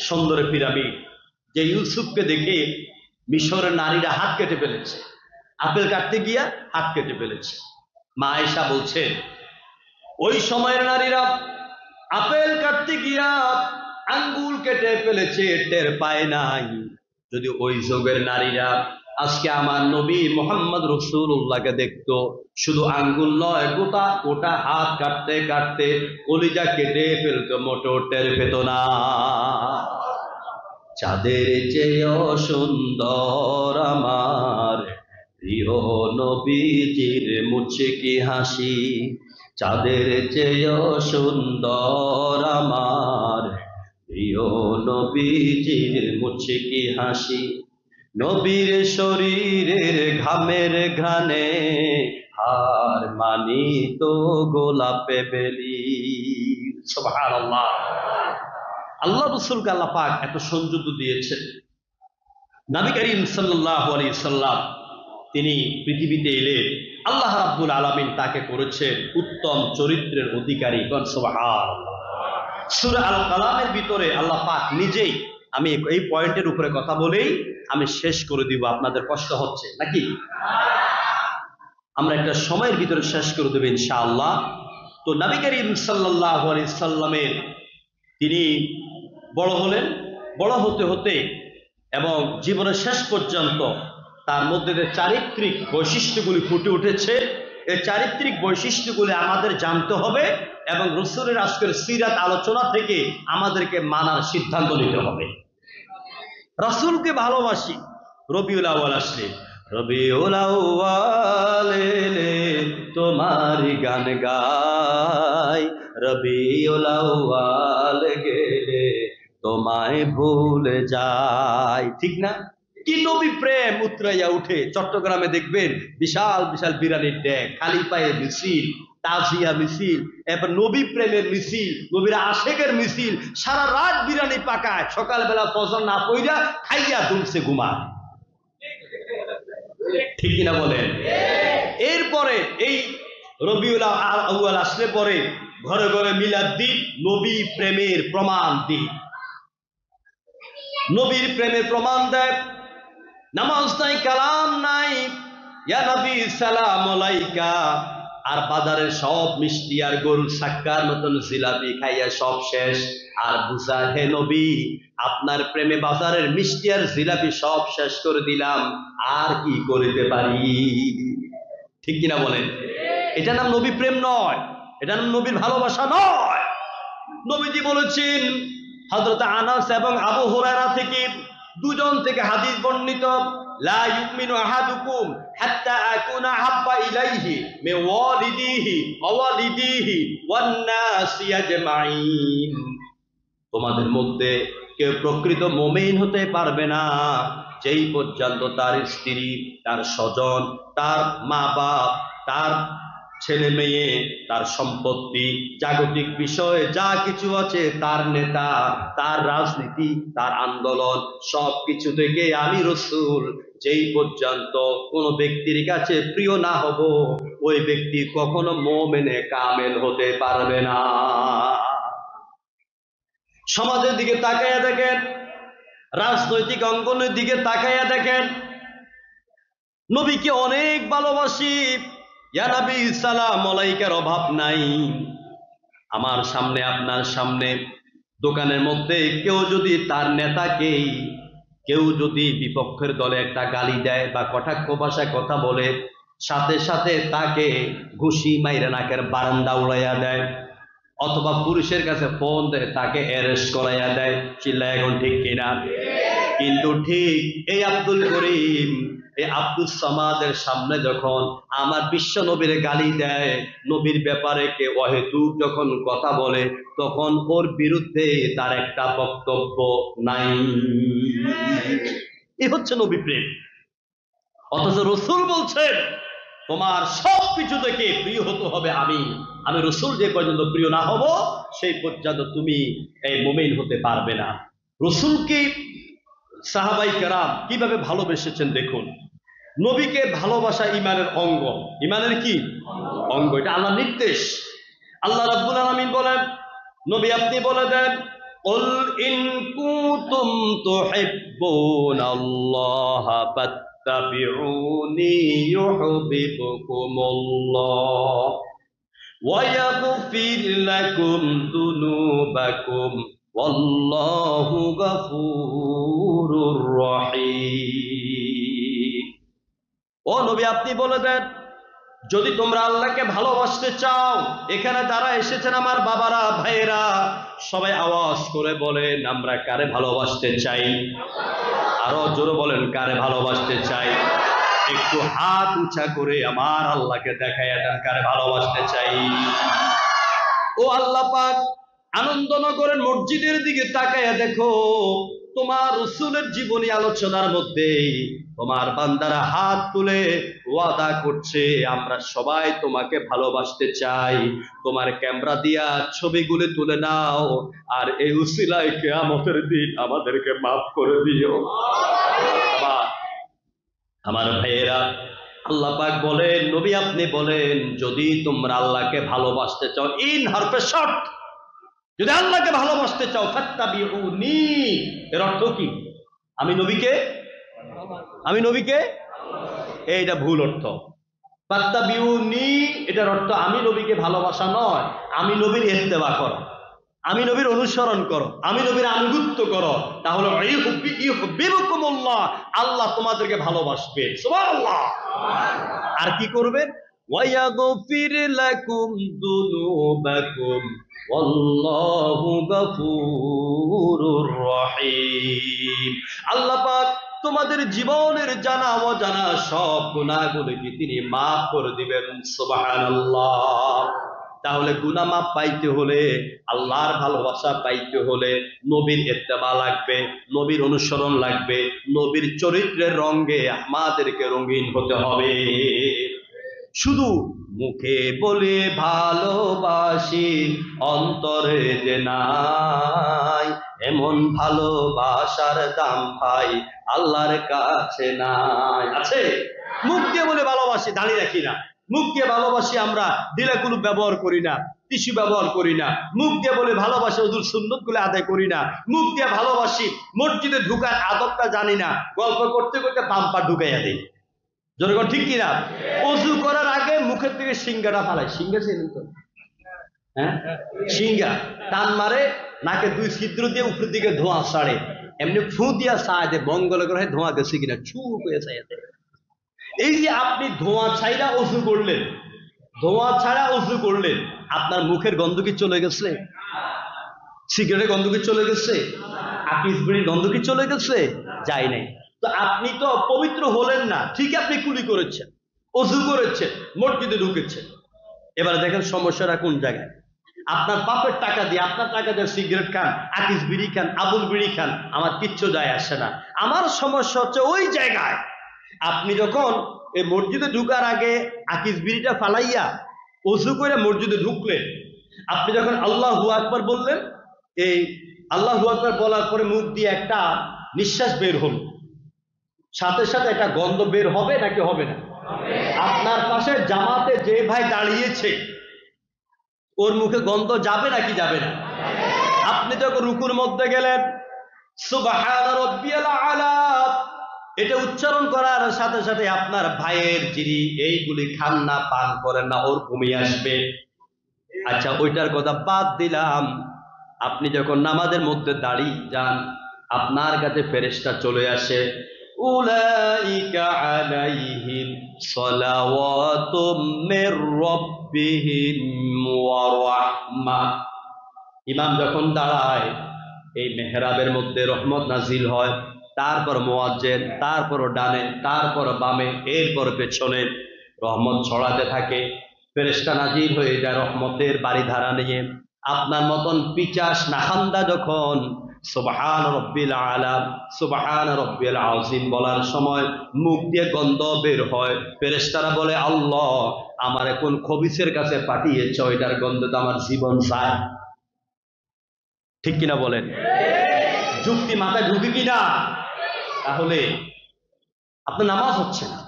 সুন্দরের পিরামিড। যে ইউসুফকে দেখে মিশরের নারীরা হাত কেটে ফেলেছে, আপেল কাটতে গিয়া হাত কেটে ফেলেছে। মা আয়েশা বলছেন ওই সময়ের নারীরা আপেল কাটতে গিয়া আঙ্গুল কেটে ফেলেছে, টের পায় নাই। যদি ওই যুগের নারীরা আজকে আমার নবী মোহাম্মদ রসুল্লাহকে দেখতো, শুধু আঙ্গুল নয়, গোটা গোটা হাত কাটতে কাটতে কলিজা কেটে ফেলতো, মোটর টের পেত না। চাঁদের চেয়েও সুন্দর আমার প্রিয় নবীজির মুচকি হাসি, চাঁদের চেয়েও সুন্দর আমার প্রিয় নবীজির মুচকি হাসি। নবীর শরীরের ঘামের ঘ্রাণে হার মানিত গোলাপে বেলি। সুবহানাল্লাহ। আল্লাহ রসুলকে আল্লাহ পাক এত সৌন্দর্য দিয়েছেন। নবী করিম সাল্লাল্লাহু আলাইহি সাল্লাম তিনি পৃথিবীতে এলে আল্লাহ রাব্বুল আলামিন তাকে করেছেন উত্তম চরিত্রের অধিকারী। সুবহানাল্লাহ। সূরা আল কালামের ভিতরে আল্লাহ পাক নিজেই, আমি এই পয়েন্টের উপরে কথা বলেই আমি শেষ করে দিব, আপনাদের কষ্ট হচ্ছে নাকি? আমরা একটা সময়ের ভিতরে শেষ করে দেব ইনশাআল্লাহ। তো নবী করিম সাল্লাল্লাহু আলাইহি সাল্লামের তিনি বড় হলেন, বড় হতে হতে এবং জীবনের শেষ পর্যন্ত তার মধ্যে যে চারিত্রিক বৈশিষ্ট্যগুলি ফুটে উঠেছে, এই চারিত্রিক বৈশিষ্ট্যগুলি আমাদের জানতে হবে এবং রাসূলের আজকের সিরাত আলোচনা থেকে আমাদেরকে মানার সিদ্ধান্ত নিতে হবে। রাসূলকে ভালোবাসি। রবিউল আউয়াল আসলে, রবিউল আউয়াল এলে তোমারি গান গাই, রবিউল আউয়াল গেলে তোমায় ভুলে যাই, ঠিক না? কি নবী প্রেম উতরাইয়া উঠে। চট্টগ্রামে দেখবেন বিশাল বিশাল বিরানির ড্যাগ, খালি পায়ে মিছিল, তাজিয়া মিছিল, এরপর নবী প্রেমের মিছিল, নবীর আশেকের মিছিল, সারা রাত বিরানি পাকায়, সকালবেলা ফজর না পইরা খাইয়া দুলছে ঘুমায়, ঠিক কিনা বলেন? এরপরে এই রবিউল আউয়াল আসলে পরে ঘরে ঘরে মিলাদ দিন, নবী প্রেমের প্রমাণ দিন, নবীর প্রেমের প্রমাণ দেয়। নামাজ নাই, কালাম নাই, ইয়া নবী সালাম আলাইকা। আর বাজারের সব মিষ্টি আর গরুর সাক্কার মতন জিলাপি খাইয়া সব শেষ, আর বুঝা হে নবী আপনার প্রেমে বাজারের মিষ্টি আর জিলাপি সব শেষ করে দিলাম, আর কি করিতে পারি? ঠিক কিনা বলেন? এটা নাম নবী প্রেম নয়, এটা নাম নবীর ভালোবাসা নয়। নবীজি বলেছেন, হযরত আনাস এবং আবু হুরায়রা থেকে দুজন থেকে হাদিস বর্ণিত, লা ইউমিনু আহাদুকুম হাত্তা আকুনা হাব্বা ইলাইহি মিন ওয়ালিদিহি ওয়া ওয়ালিদিহি ওয়ান নাসি আজমাইন। তোমাদের মধ্যে কেউ প্রকৃত মুমিন হতে পারবে না যেই পর্যন্ত তার স্ত্রী, তার স্বজন, তার মা বাপ, তার ছেলে মেয়ে, তার সম্পত্তি, জাগতিক বিষয়ে যা কিছু আছে, তার নেতা, তার রাজনীতি, তার আন্দোলন, সব কিছু থেকে আমি রাসূল যেই পর্যন্ত কোন ব্যক্তির কাছে প্রিয় না হব, ওই ব্যক্তি কখনো মুমিনে কামেল হতে পারবে না। সমাজের দিকে তাকাইয়া দেখেন, রাজনৈতিক অঙ্গনের দিকে তাকাইয়া দেখেন, নবীকে অনেক ভালোবাসি, ইয়া নবী সালাম আলাইকার অভাব নাই। আমার সামনে, আপনার সামনে, দোকানের মধ্যে কেউ যদি তার নেতাকে, কেউ যদি বিপক্ষের দলে একটা গালি দেয় বা কটাক্ষ ভাষায় কথা বলে, সাথে সাথে তাকে ঘুষি মাইরা নাকের বারান্দা উড়াইয়া দেয়, অথবা পুলিশের কাছে ফোন দেয়, তাকে অ্যারেস্ট করাইয়া দেয়। চিল্লায় এখন ঠিক কিনা? কিন্তু ঠিক এই আব্দুল করিম, এই আব্দুল সামাদের সামনে যখন আমার বিশ্ব নবীর গালি দেয়, নবীর ব্যাপারে কে অহেতুক যখন কথা বলে, তখন ওর বিরুদ্ধে তার একটা বক্তব্য নাই। এই হচ্ছে নবী প্রেম। অথচ রাসূল বলছেন, তোমার সব কিছু থেকে প্রিয় হতে হবে আমি রাসূল যে পর্যন্ত প্রিয় না হব, সেই পর্যন্ত তুমি এই মুমিন হতে পারবে না। রাসূলকে সাহাবাই কেরাম কিভাবে ভালোবেসেছেন দেখুন। নবীকে ভালোবাসা ইমানের অঙ্গ। ইমানের কি অঙ্গ? এটা আল্লাহর নির্দেশ। আল্লাহ রাব্বুল আলামিন বলেন, নবী আপনি বলে দেন, কুল ইন কুনতুম তুহিব্বুনাল্লাহ ফাত্তাবিউনি ইউহিব্বুকুমুল্লাহ ওয়া ইয়াগফির লাকুম যুনুবাকুম ওয়াল্লাহু গফুরুর রহিম। নবী আপনি বলে দেন, যদি তোমরা আল্লাহকে ভালোবাসতে চাও, এখানে যারা এসেছেন আমার বাবারা ভাইয়েরা, সবাই আওয়াজ করে বলেন আমরা কারে ভালোবাসতে চাই? আরো জোরে বলেন কারে ভালোবাসতে চাই? একটু হাত উঁচা করে আমার আল্লাহকে দেখাইয়া দেন কারে ভালোবাসতে চাই। ও আল্লাহ পাক, আনন্দনগরের মসজিদের দিকে তাকাইয়া দেখো, তোমার রাসূলের জীবনী আলোচনার মধ্যে তোমার বান্দারা হাত তুলে ওয়াদা করছে আমরা সবাই তোমাকে ভালোবাসতে চাই। তোমার ক্যামেরা দিয়া ছবিগুলো তুলে নাও, আর এই উসিলায় কিয়ামতের দিন আমাদেরকে মাফ করে দিও। আমার ভাইয়েরা, আল্লাহ পাক বলেন, নবী আপনি বলেন, যদি তোমরা আল্লাহকে ভালোবাসতে চাও, ইন হরফে শর্ত, যদি আল্লাহকে ভালোবাসতে চাও, ফাত্তাবিউনি, এর অর্থ কি? আমি নবীকে এইটা ভুল অর্থ। ফাত্তাবিউনি এটার অর্থ আমি নবীকে ভালোবাসা নয়, আমি নবীর ইত্তেবা করো, আমি নবীর অনুসরণ করো, আমি নবীর আনুগত্য করো, তাহলে ইউহিব্বুকুমুল্লাহ, আল্লাহ তোমাদেরকে ভালোবাসবেন। সুবহানাল্লাহ। আর কি করবেন? ওয়ায়াগফির লাকুম যুনুবাকুম ওয়াল্লাহু গফুরুর রহিম। আল্লাহ পাক তোমাদের জীবনের জানা অজানা সব গুনাহগুলোকে তিনি মাফ করে দিবেন। সুবহানাল্লাহ। তাহলে গুনাহ মাফ পাইতে হলে, আল্লাহর ভালোবাসা পাইতে হলে নবীর ইত্তেবা লাগবে, নবীর অনুসরণ লাগবে, নবীর চরিত্রের রঙে আমাদেরকে রঙিন হতে হবে। শুধু মুখে বলে ভালোবাসি, অন্তরে যে নাই, এমন ভালোবাসার দাম ভাই আল্লাহর কাছে নাই। আছে? মুখ দিয়ে বলে ভালোবাসি, দাঁড়িয়ে রাখি না। মুখ দিয়ে ভালোবাসি, আমরা দিলাকুলু ব্যবহার করি না, টিস্যু ব্যবহার করি না। মুখ দিয়ে বলে ভালোবাসি, ওদুর সুন্নত গুলো আদায় করি না। মুখ দিয়ে ভালোবাসি, মসজিদে ঢুকার আদবটা জানি না, গল্প করতে করতে বাম্পা ঢুকাইয়া দিই। জনগণ ঠিক কিনা? অজু করার আগে মুখের থেকে সিঙ্গাটা ফালাই। সিঙ্গা চেনেন তো? হ্যাঁ, সিঙ্গা টান মারে, নাকে দুই ছিদ্র দিয়ে উপরের দিকে ধোঁয়া ছাড়ে, এমনি ফু দিয়া ছায় দে, মঙ্গল গ্রহে ধোঁয়া গেছে কিনা ছু হয়ে ছায়া দেয়। এই যে আপনি ধোঁয়া ছাইরা অজু করলেন, ধোঁয়া ছাড়া অজু করলেন, আপনার মুখের গন্ধ কি চলে গেছে? সিগারেটের গন্ধ কি চলে গেছে? আকিস বিড়ির গন্ধ কি চলে গেছে? যায় নাই। তো আপনি তো পবিত্র হলেন না। ঠিক, আপনি কুলি করেছেন, অজু করেছেন, মসজিদে ঢুকেছেন। এবারে দেখেন সমস্যাটা কোন জায়গায়। আপনার বাপের টাকা দিয়ে, আপনার টাকা দিয়ে সিগারেট খান, আকিস বিড়ি খান, আবুল বিড়ি খান, আমার কিচ্ছু যায় আসে না। আমার সমস্যা হচ্ছে ওই জায়গায় আপনি যখন এই মসজিদে ঢুকার আগে আকিস বিড়িটা ফালাইয়া অজু করে মসজিদে ঢুকলেন, আপনি যখন আল্লাহু আকবার বললেন, এই আল্লাহু আকবার বলার পরে মুখ দিয়ে একটা নিঃশ্বাস বের হল, সাথে সাথে একটা গন্ধ বের হবে নাকি হবে না? আপনার পাশে জামাতে যে ভাই দাঁড়িয়েছে ওর মুখে গন্ধ যাবে নাকি যাবে না? আপনি যখন রুকুর মধ্যে গেলেন, সুবহান রাব্বিয়াল আলা, এটা উচ্চারণ করার সাথে সাথে আপনার ভাইয়ের যিনি এইগুলি খান না, পান করেন না, ওর ঘুমিয়ে আসবে। আচ্ছা, ওইটার কথা বাদ দিলাম। আপনি যখন নামাজের মধ্যে দাঁড়িয়ে যান, আপনার কাছে ফেরেশতা চলে আসে, উলাইকা আলাইহিম সালাওয়াতুম মির রাব্বিহিম ওয়া রাহমাহ। ইমাম যখন দাঁড়ায়, এই মেহরাবের মধ্যে রহমত নাজিল হয়, তারপর মুয়াজ্জিন, তারপর ডানে, তারপর বামে, এরপর পেছনে রহমত ছড়াতে থাকে। ফেরেশতা নাজিল হয়ে যায় রহমতের বাড়িধারা নিয়ে। আপনার মতন পিচাস নাখান্দা যখন সুবহান রব্বিল আলা, সুবহান রব্বিল আযীম বলার সময় মুখ দিয়ে গন্ধ বের হয়, ফেরেশতারা বলে, আল্লাহ আমার কোন খবিসের কাছে পাঠিয়েছ, এটার গন্ধ তো আমার জীবন চায়। ঠিক কিনা বলেন? যুক্তি মাথায় ঢুকে কিনা? তাহলে আপনার নামাজ হচ্ছে না।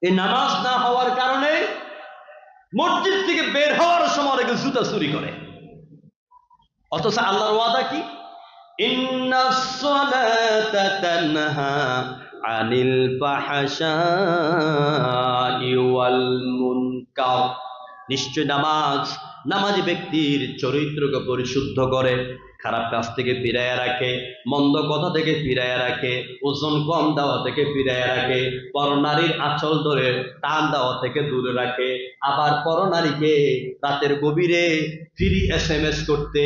এই নামাজ না হওয়ার কারণে মসজিদ থেকে বের হওয়ার সময় অনেকে জুতা চুরি করে। অথচ আল্লাহর ওয়াদা কি? ইন্নাস সালাতা তানহা আনিল ফাহশাই ওয়াল মুনকার। নিশ্চয় নামাজ নামাজি ব্যক্তির চরিত্রকে পরিশুদ্ধ করে, খারাপ কাজ থেকে ফিরাইয়া রাখে, মন্দ কথা থেকে ফিরাইয়া রাখে, ওজন কম দেওয়া থেকে ফিরাইয়া রাখে, পরনারীর আঁচল ধরে টান দেওয়া থেকে দূরে রাখে, আবার পরনারীকে রাতের গভীরে ফ্রি SMS করতে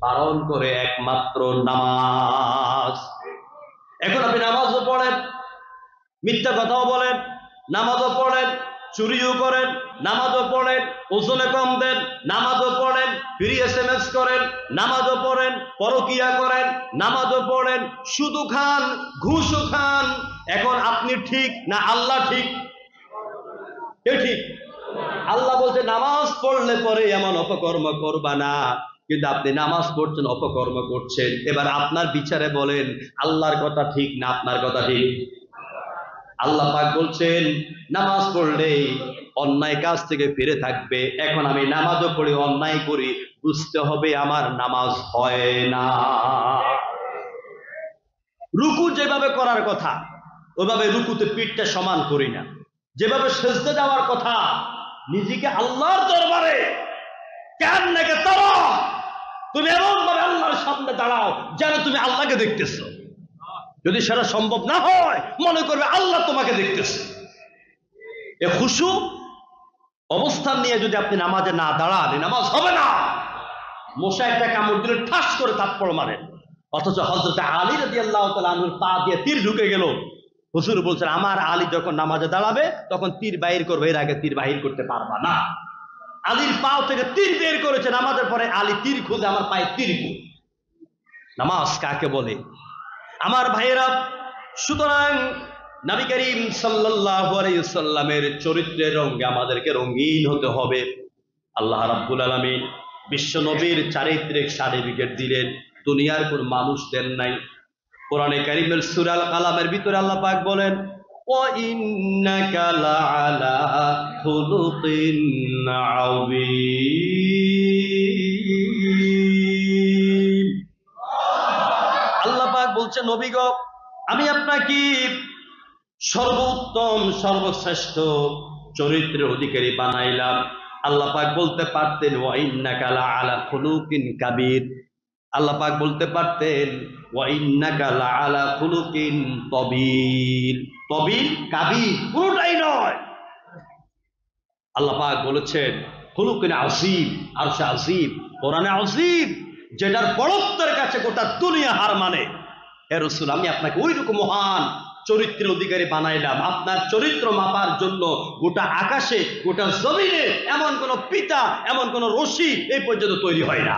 বারণ করে একমাত্র নামাজ। এখন আপনি নামাজও পড়েন, মিথ্যা কথাও বলেন, নামাজও পড়েন, চুরিও করেন, নামাজও পড়েন, ওজনে কম দেন, নামাজও পড়েন, ফ্রি SMS করেন, নামাজও পড়েন, পরকিয়া করেন, নামাজও পড়েন, সুদও খান, ঘুষও খান। এখন আপনি ঠিক না আল্লাহ ঠিক? কে ঠিক? আল্লাহ বলছে নামাজ পড়লে পরে এমন অপকর্ম করবা না, কিন্তু আপনি নামাজ পড়ছেন, অপকর্ম করছেন। এবার আপনার বিচারে বলেন আল্লাহর কথা ঠিক না আপনার কথা ঠিক? আল্লাহ পাক বলছেন নামাজ পড়লে অন্যায় কাজ থেকে ফিরে থাকবে। এখন আমি নামাজও পড়ি, অন্যায় করি, বুঝতে হবে আমার নামাজ হয় না। রুকু যেভাবে করার কথা ওইভাবে রুকুতে পিঠটা সমান করি না। যেভাবে সেজদা যাওয়ার কথা নিজেকে আল্লাহর দরবারে কেন নাকি তারা তুমি এমন ভাবে আল্লাহর সামনে দাঁড়াও যেন তুমি আল্লাহকে দেখতেছো। যদি সেটা সম্ভব না হয় মনে করবে আল্লাহ তোমাকে দেখতেছে। এ খুশু অবস্থান নিয়ে যদি আপনি নামাজে না দাঁড়ান নামাজ হবে না। মশা একটা কামড় দিলে ঠাস করে থাপ্পড় মারেন, অথচ হযরত আলী রাদিয়াল্লাহু তাআলা আনহুর পা দিয়ে তীর ঢুকে গেল। হুজুর বলছেন আমার আলী যখন নামাজে দাঁড়াবে তখন তীর বাহির করবে, এর আগে তীর বাহির করতে পারবা না। আলীর পাও থেকে তীর বের করেছে, নামাজের পরে আলী তীর খুঁজে আমার পায়ে তীর খুঁজ। নামাজ কাকে বলে আমার ভাইয়েরা? সুতরাং নবী করিম সাল্লাল্লাহু আলাইহি ওয়াসাল্লামের চরিত্রের রঙে আমাদেরকে রঙিন হতে হবে। আল্লাহ রাব্বুল আলামিন বিশ্ব নবীর চারিত্রিক সার্টিফিকেট দিলেন, দুনিয়ার কোন মানুষ দেন নাই। কোরআনে কারীমের সূরা আল কালামের ভিতরে আল্লাহ পাক বলেন ওয়া ইন্নাকা লাআলা খুলুকিন আযীম। আল্লাহ পাক বলছে নবী গো আমি আপনাকে সর্বোত্তম সর্বশ্রেষ্ঠ চরিত্রের অধিকারী বানাইলাম। আল্লাহ পাক বলতে পারতেন ওয়া ইন্নাকা লাআলা খুলুকিন কাবীর। আল্লাহ পাক বলতে পারতেন ওয়া ইন্নাকা লাআলা খুলুকিন তাবিল। তাবিল কাবীর পুরোটাই নয়। আল্লাহ পাক বলেছেন খুলুকিন আযীম, আরশে আযীম, কোরআনে আযীম, যেটার বড়ত্বের কাছে গোটা দুনিয়া হার মানে। হে রাসূল আমি আপনাকে ওইরকম মহান চরিত্রের অধিকারী বানাইলাম। আপনার চরিত্র মাপার জন্য গোটা আকাশে গোটা জমিনে এমন কোন পিতা এমন কোন রশি এই পর্যন্ত তৈরি হয় না।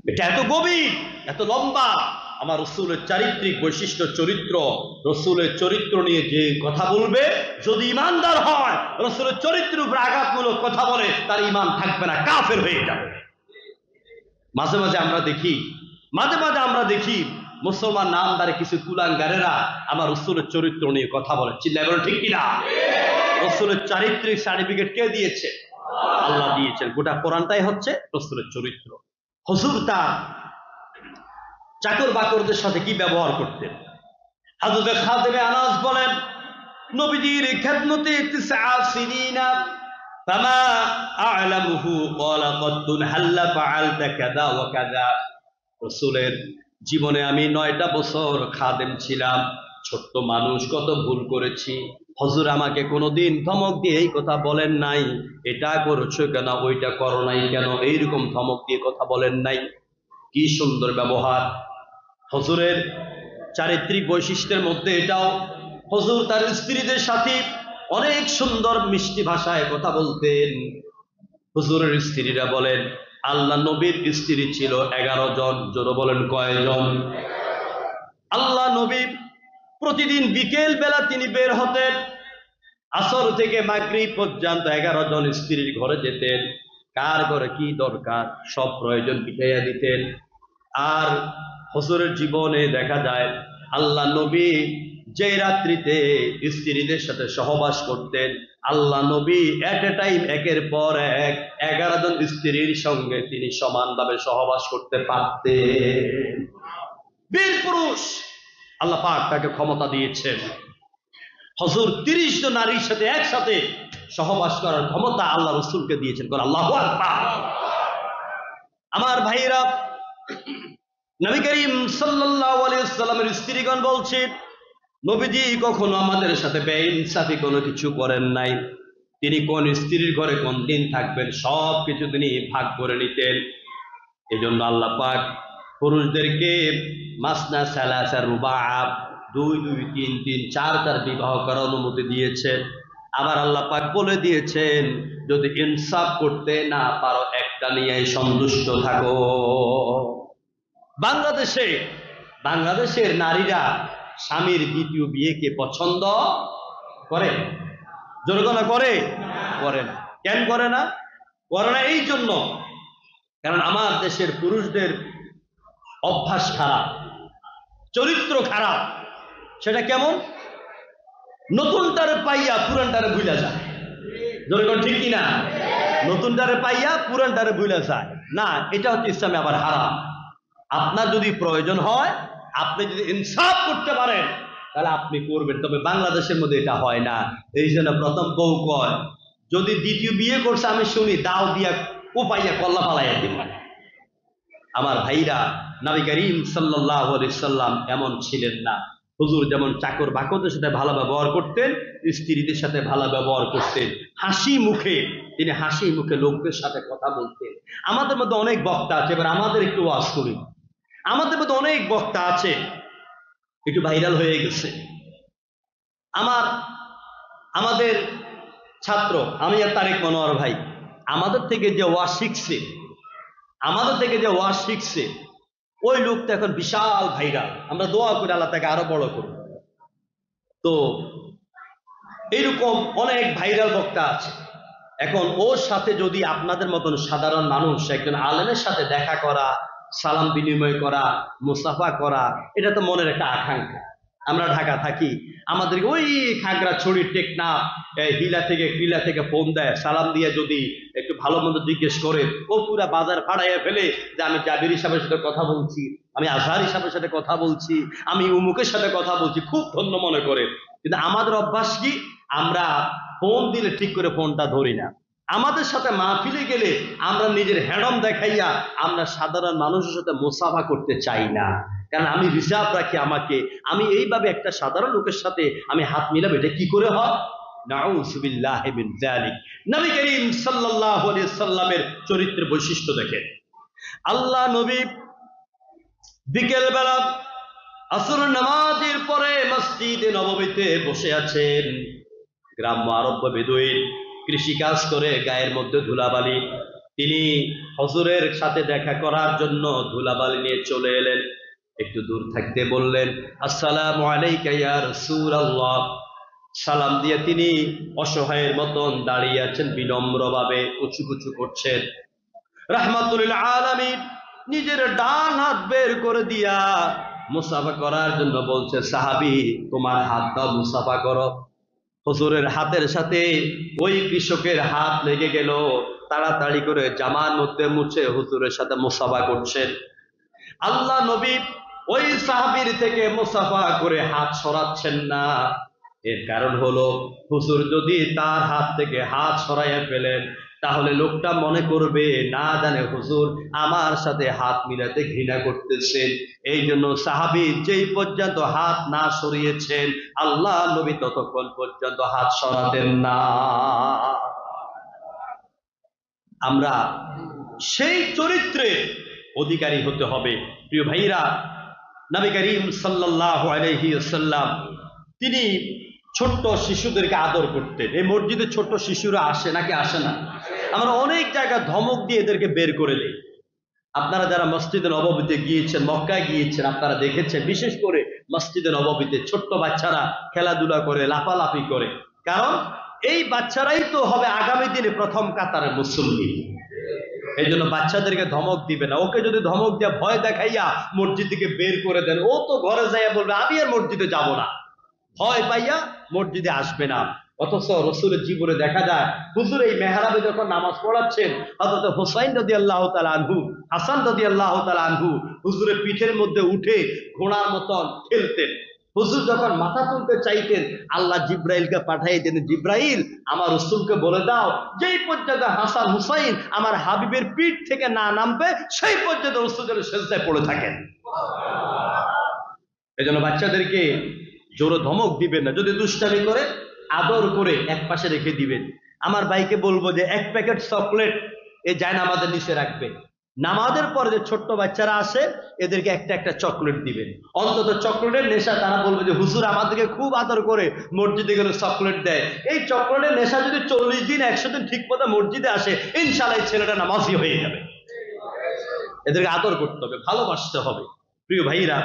এটা এত গভীর এত লম্বা। আমার রাসূলের চারিত্রিক বৈশিষ্ট্য চরিত্র, রাসূলের চরিত্র নিয়ে যে কথা বলবে যদি ইমানদার হয়, রাসূলের চরিত্রের উপর আঘাতমূলক কথা বলে তার ঈমান থাকবে না, কাফের হয়ে যাবে। মাঝে মাঝে আমরা দেখি মুসলমান নামদারে কিছু কুলাঙ্গারেরা আমার রাসূলের চরিত্র নিয়ে কথা বলে। চিল্লায় বলে ঠিক কিনা? রাসূলের চারিত্রিক সার্টিফিকেট কে দিয়েছে? আল্লাহ দিয়েছেন। গোটা কোরআনটাই হচ্ছে রাসূলের চরিত্র। হুজুর তার চাকর বাকরদের সাথে কি ব্যবহার করতেন? হযরত খাদেমে আনাস বলেন নবীজির খেদমতে 9 সিনিনা ফামা আ'লামুহু ক্বালা কদ্দুন হাল্লা ফাআলতা কাযা ওয়া কাযা। রাসূলের জীবনে আমি 9টা বছর খাদেম ছিলাম, ছোট্ট মানুষ, কত ভুল করেছি। হুজুর আমাকে কোনোদিন ধমক দিয়ে এই কথা বলেন নাই, এটা করছো কেন, ওইটা করো নাই কেন, এইরকম ধমক দিয়ে কথা বলেন নাই। কি সুন্দর ব্যবহার! হুজুরের চারিত্রিক বৈশিষ্ট্যের মধ্যে এটাও। হুজুর তার স্ত্রীদের সাথে অনেক সুন্দর মিষ্টি ভাষায় কথা বলতেন। হুজুরের স্ত্রীরা বলেন আল্লাহ নবীর স্ত্রী ছিল 11 জন। জোরে বলেন কয়জন? আল্লাহ নবী প্রতিদিন বিকেল বেলা তিনি বের হতেন, আসর থেকে মাগরিব পর্যন্ত 11 জন স্ত্রীর ঘরে যেতেন। কার ঘরে কি দরকার সব প্রয়োজন মিটাইয়া দিতেন। আর হুজুরের জীবনে দেখা যায় আল্লাহ নবী যে রাত্রিতে স্ত্রীদের সাথে সহবাস করতেন, আল্লাহ নবী এট এ টাইম একের পর এক 11 জন স্ত্রীর সঙ্গে তিনি সমানভাবে সহবাস করতে পারতেন। বীর পুরুষ, আল্লাহ পাক তাকে ক্ষমতা দিয়েছেন। হুজুর 30 জন নারীর সাথে একসাথে সহবাস করার ক্ষমতা আল্লাহ রাসূলকে দিয়েছেন। আল্লাহু আকবার। আমার ভাইরা, নবী করিম সাল্লাল্লাহু আলাইহি ওয়াসাল্লামের স্ত্রীগণ বলছে, নবীজি কখনো আমাদের সাথে বেইনসাফি কোনো কিছু করেন নাই। তিনি কোন স্ত্রীর ঘরে কোন দিন থাকবেন সব কিছু তিনি ভাগ করে নিতেন। এই জন্য আল্লাহ পাক পুরুষদেরকে মাসনা সালাসা রুবা, 2 2 3 3 4 বিবাহ করার অনুমতি দিয়েছেন। আবার আল্লাহ পাক বলে দিয়েছেন, যদি ইনসাফ করতে না পারো একটা নিয়ে সন্তুষ্ট থাকো। বাংলাদেশের নারীরা স্বামীর দ্বিতীয় বিয়েকে পছন্দ করে? জোরগোনা করে? করে না। কেন করে না? করে না এই জন্য, কারণ আমার দেশের পুরুষদের অভ্যাস খারাপ, চরিত্র খারাপ। সেটা কেমন? নতুনটারে পাইয়া পুরানটারে ভুলা যায়। জোরগোনা ঠিক কিনা? নতুনটারে পাইয়া পুরানটারে ভুলা যায় না, এটা হচ্ছে ইসলামে আবার হারাম। আপনার যদি প্রয়োজন হয়, আপনি যদি ইনসাফ করতে পারেন তাহলে আপনি করবেন, তবে বাংলাদেশের মধ্যে এটা হয় না। এই জন্য প্রথম বউ কয়, যদি দ্বিতীয় বিয়ে করছে আমি শুনি, দাও দিয়া কোপাইয়া কল্লা ফালাইয়া দিব। আমার ভাইরা, নবী করিম সাল্লাল্লাহু আলাইহি সাল্লাম এমন ছিলেন না। হুজুর যেমন চাকর বাকরদের সাথে ভালো ব্যবহার করতেন, স্ত্রীদের সাথে ভালো ব্যবহার করতেন। তিনি হাসি মুখে লোকদের সাথে কথা বলতেন। আমাদের মধ্যে অনেক বক্তা আছে, এবার আমাদের একটু ওয়াজ করি। আমাদের মধ্যে অনেক বক্তা আছে, একটু ভাইরাল হয়ে গেছে। আমাদের ছাত্র আমি আর তারেক মনোয়ার ভাই, আমাদের থেকে যে ওয়াজ শিখছে ওই লোকটা এখন বিশাল ভাইরাল। আমরা দোয়া করি আল্লাহ তাকে আরো বড় করুন। তো এইরকম অনেক ভাইরাল বক্তা আছে। এখন ওর সাথে যদি আপনাদের মতন সাধারণ মানুষ একজন আলেমের সাথে দেখা করা, সালাম বিনিময় করা, মুসাফা করা, এটা তো মনের একটা আকাঙ্ক্ষা। আমরা ঢাকা থাকি, আমাদেরকে ওই খাগড়াছড়ি, টেকনাফ, হিলা থেকে ফোন দেয়, সালাম দিয়ে যদি একটু ভালো মন্দ জিজ্ঞেস করে, ও পুরা বাজার ফাড়াইয়া ফেলে যে আমি জাবির সাহেবের সাথে কথা বলছি, আমি আজহারি সাহেবের সাথে কথা বলছি, আমি উমুকের সাথে কথা বলছি, খুব ধন্য মনে করে। কিন্তু আমাদের অভ্যাস কি, আমরা ফোন দিলে ঠিক করে ফোনটা ধরি না। আমাদের সাথে মাহফিলে গেলে আমরা নিজের হ্যাডম দেখাইয়া আমরা সাধারণ মানুষের সাথে মুসাফা করতে চাই না, কারণ আমি রিজার্ভ রাখি আমাকে। আমি এইভাবে একটা সাধারণ লোকের সাথে আমি হাত মিলাবো, এটা কি করে হয়? নাউযুবিল্লাহি মিন যালিক। নবী করিম সাল্লাল্লাহু আলাইহি সাল্লামের চরিত্রের বৈশিষ্ট্য দেখেন। আল্লাহ নবী বিকেল বেলা আসরের নামাজের পরে মসজিদে নববীতে বসে আছেন। গ্রাম্য আরব্য বেদুইন কৃষি কাজ করে, গায়ের মধ্যে ধুলাবালি। তিনি হুজুরের সাথে দেখা করার জন্য ধুলাবালি নিয়ে চলে এলেন। একটু দূর থাকতে বললেন, আসসালামু আলাইকা ইয়া রাসূলুল্লাহ। সালাম দিয়ে তিনি অসহায়ের মতন দাঁড়িয়ে আছেন, বিনম্রভাবে কুচু করছেন। রাহমাতুল লিল আলামিন নিজের ডান হাত বের করে দিয়া মুসাফা করার জন্য বলছে, সাহাবী তোমার হাত দাও, মুসাফা করো। হুজুরের হাতের সাথে ওই কৃষকের হাত লেগে গেল। তাড়াতাড়ি করে জামার মধ্যে মুছে হুজুরের সাথে মুসাফা করছেন। আল্লাহ নবী ওই সাহাবীর থেকে মুসাফা করে হাত সরাচ্ছেন না। এর কারণ হলো, হুজুর যদি তার হাত থেকে হাত সরাইয়া ফেলেন তাহলে লোকটা মনে করবে না জানে হুজুর আমার সাথে হাত মিলাতে ঘৃণা করতেছেন। এই জন্য সাহাবী যেই পর্যন্ত হাত না সরিয়েছেন, আল্লাহ নবী ততক্ষণ পর্যন্ত হাত সরাতেন না। আমরা সেই চরিত্রের অধিকারী হতে হবে। প্রিয় ভাইরা, নবী করিম সাল্লাল্লাহু আলাইহি ওয়াসাল্লাম তিনি ছোট্ট শিশুদেরকে আদর করতেন। এই মসজিদে ছোট্ট শিশুরা আসে নাকি আসে না? আমরা অনেক জায়গায় ধমক দিয়ে এদেরকে বের করে দিই। আপনারা যারা মসজিদে নববীতে গিয়েছেন, মক্কায় গিয়েছেন, আপনারা দেখেছেন বিশেষ করে মসজিদে নববীতে ছোট্ট বাচ্চারা খেলাধুলা করে, লাফালাফি করে। কারণ এই বাচ্চারাই তো হবে আগামী দিনে প্রথম কাতারের মুসল্লি। এই জন্য বাচ্চাদেরকে ধমক দিবে না। ওকে যদি ধমক দিয়ে ভয় দেখাইয়া মসজিদ থেকে বের করে দেন, ও তো ঘরে যাইয়া বলবে আমি আর মসজিদে যাব না, ভয় পাইয়া মসজিদে আসবে না। অথচ রসুলের জীবনে দেখা যায়, হুজুর এই মেহরাবে যখন নামাজ পড়াচ্ছেন, হযরত হুসাইন রাদিয়াল্লাহু তাআলা আনহু, হাসান রাদিয়াল্লাহু তাআলা আনহু হুজুরের পিঠের মধ্যে উঠে ঘোড়ার মতন খেলতেন। হুজুর যখন মাথা তুলতে চাইতেন আল্লাহ জিব্রাইলকে পাঠাইতেন, জিব্রাইল আমার রাসূলকে বলে দাও যেই পর্যন্ত হাসান হুসাইন আমার হাবিবের পিঠ থেকে না নামবে সেই পর্যন্ত রাসূল যেন সেজদায় পড়ে থাকেন। এজন্য বাচ্চাদেরকে জোরে ধমক দিবেন না, যদি দুষ্টামি করে আদর করে এক পাশে রেখে দিবেন। আমার ভাইকে বলবো যে এক প্যাকেট চকলেট এই জায়নামাজের নিচে রাখবে, নামাজের পরে যে ছোট্ট বাচ্চারা আসে এদেরকে একটা একটা চকলেট দিবেন, অন্তত চকলেটের নেশা তারা বলবে যে হুজুর আমাদেরকে খুব আদর করে মসজিদে গেলে চকলেট দেয়। এই চকলেটের নেশা যদি 40 দিন 100 দিন ঠিক মতো মসজিদে আসে ইনশাআল্লাহ এই ছেলেটা নামাজি হয়ে যাবে। এদেরকে আদর করতে হবে, ভালোবাসতে হবে। প্রিয় ভাইরা,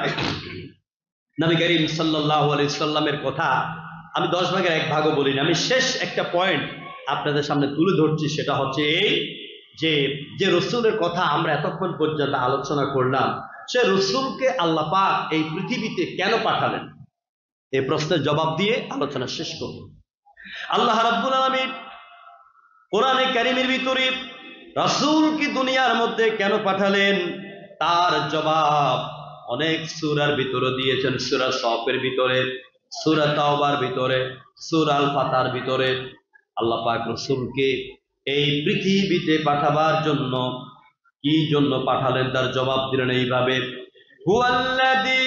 নবী করিম সাল্লাল্লাহু আলাইহি সাল্লামের কথা আমি 10 ভাগের 1 ভাগও বলিনি। আমি শেষ একটা পয়েন্ট আপনাদের সামনে তুলে ধরছি, সেটা হচ্ছে এই যে রসুলের কথা আমরা এতক্ষণ পর্যন্ত আলোচনা করলাম, সে রসুলকে আল্লাহ পাক এই পৃথিবীতে কেন পাঠালেন এই প্রশ্নের জবাব দিয়ে আলোচনা শেষ করব। আল্লাহ রাব্বুল আলামিন কোরআনে কারীমের ভিতরে রাসূল কি দুনিয়ার মধ্যে কেন পাঠালেন তার জবাব অনেক সূরার ভিতরে দিয়েছেন। সূরা সফের ভিতরে, সূরা তাওবার ভিতরে, সূরা আল ফাতার ভিতরে আল্লাহ পাক রাসূলকে এই পৃথিবীতে পাঠাবার জন্য কি জন্য পাঠালেন তার জবাব দিলেন এইভাবে, হুয়াল্লাযী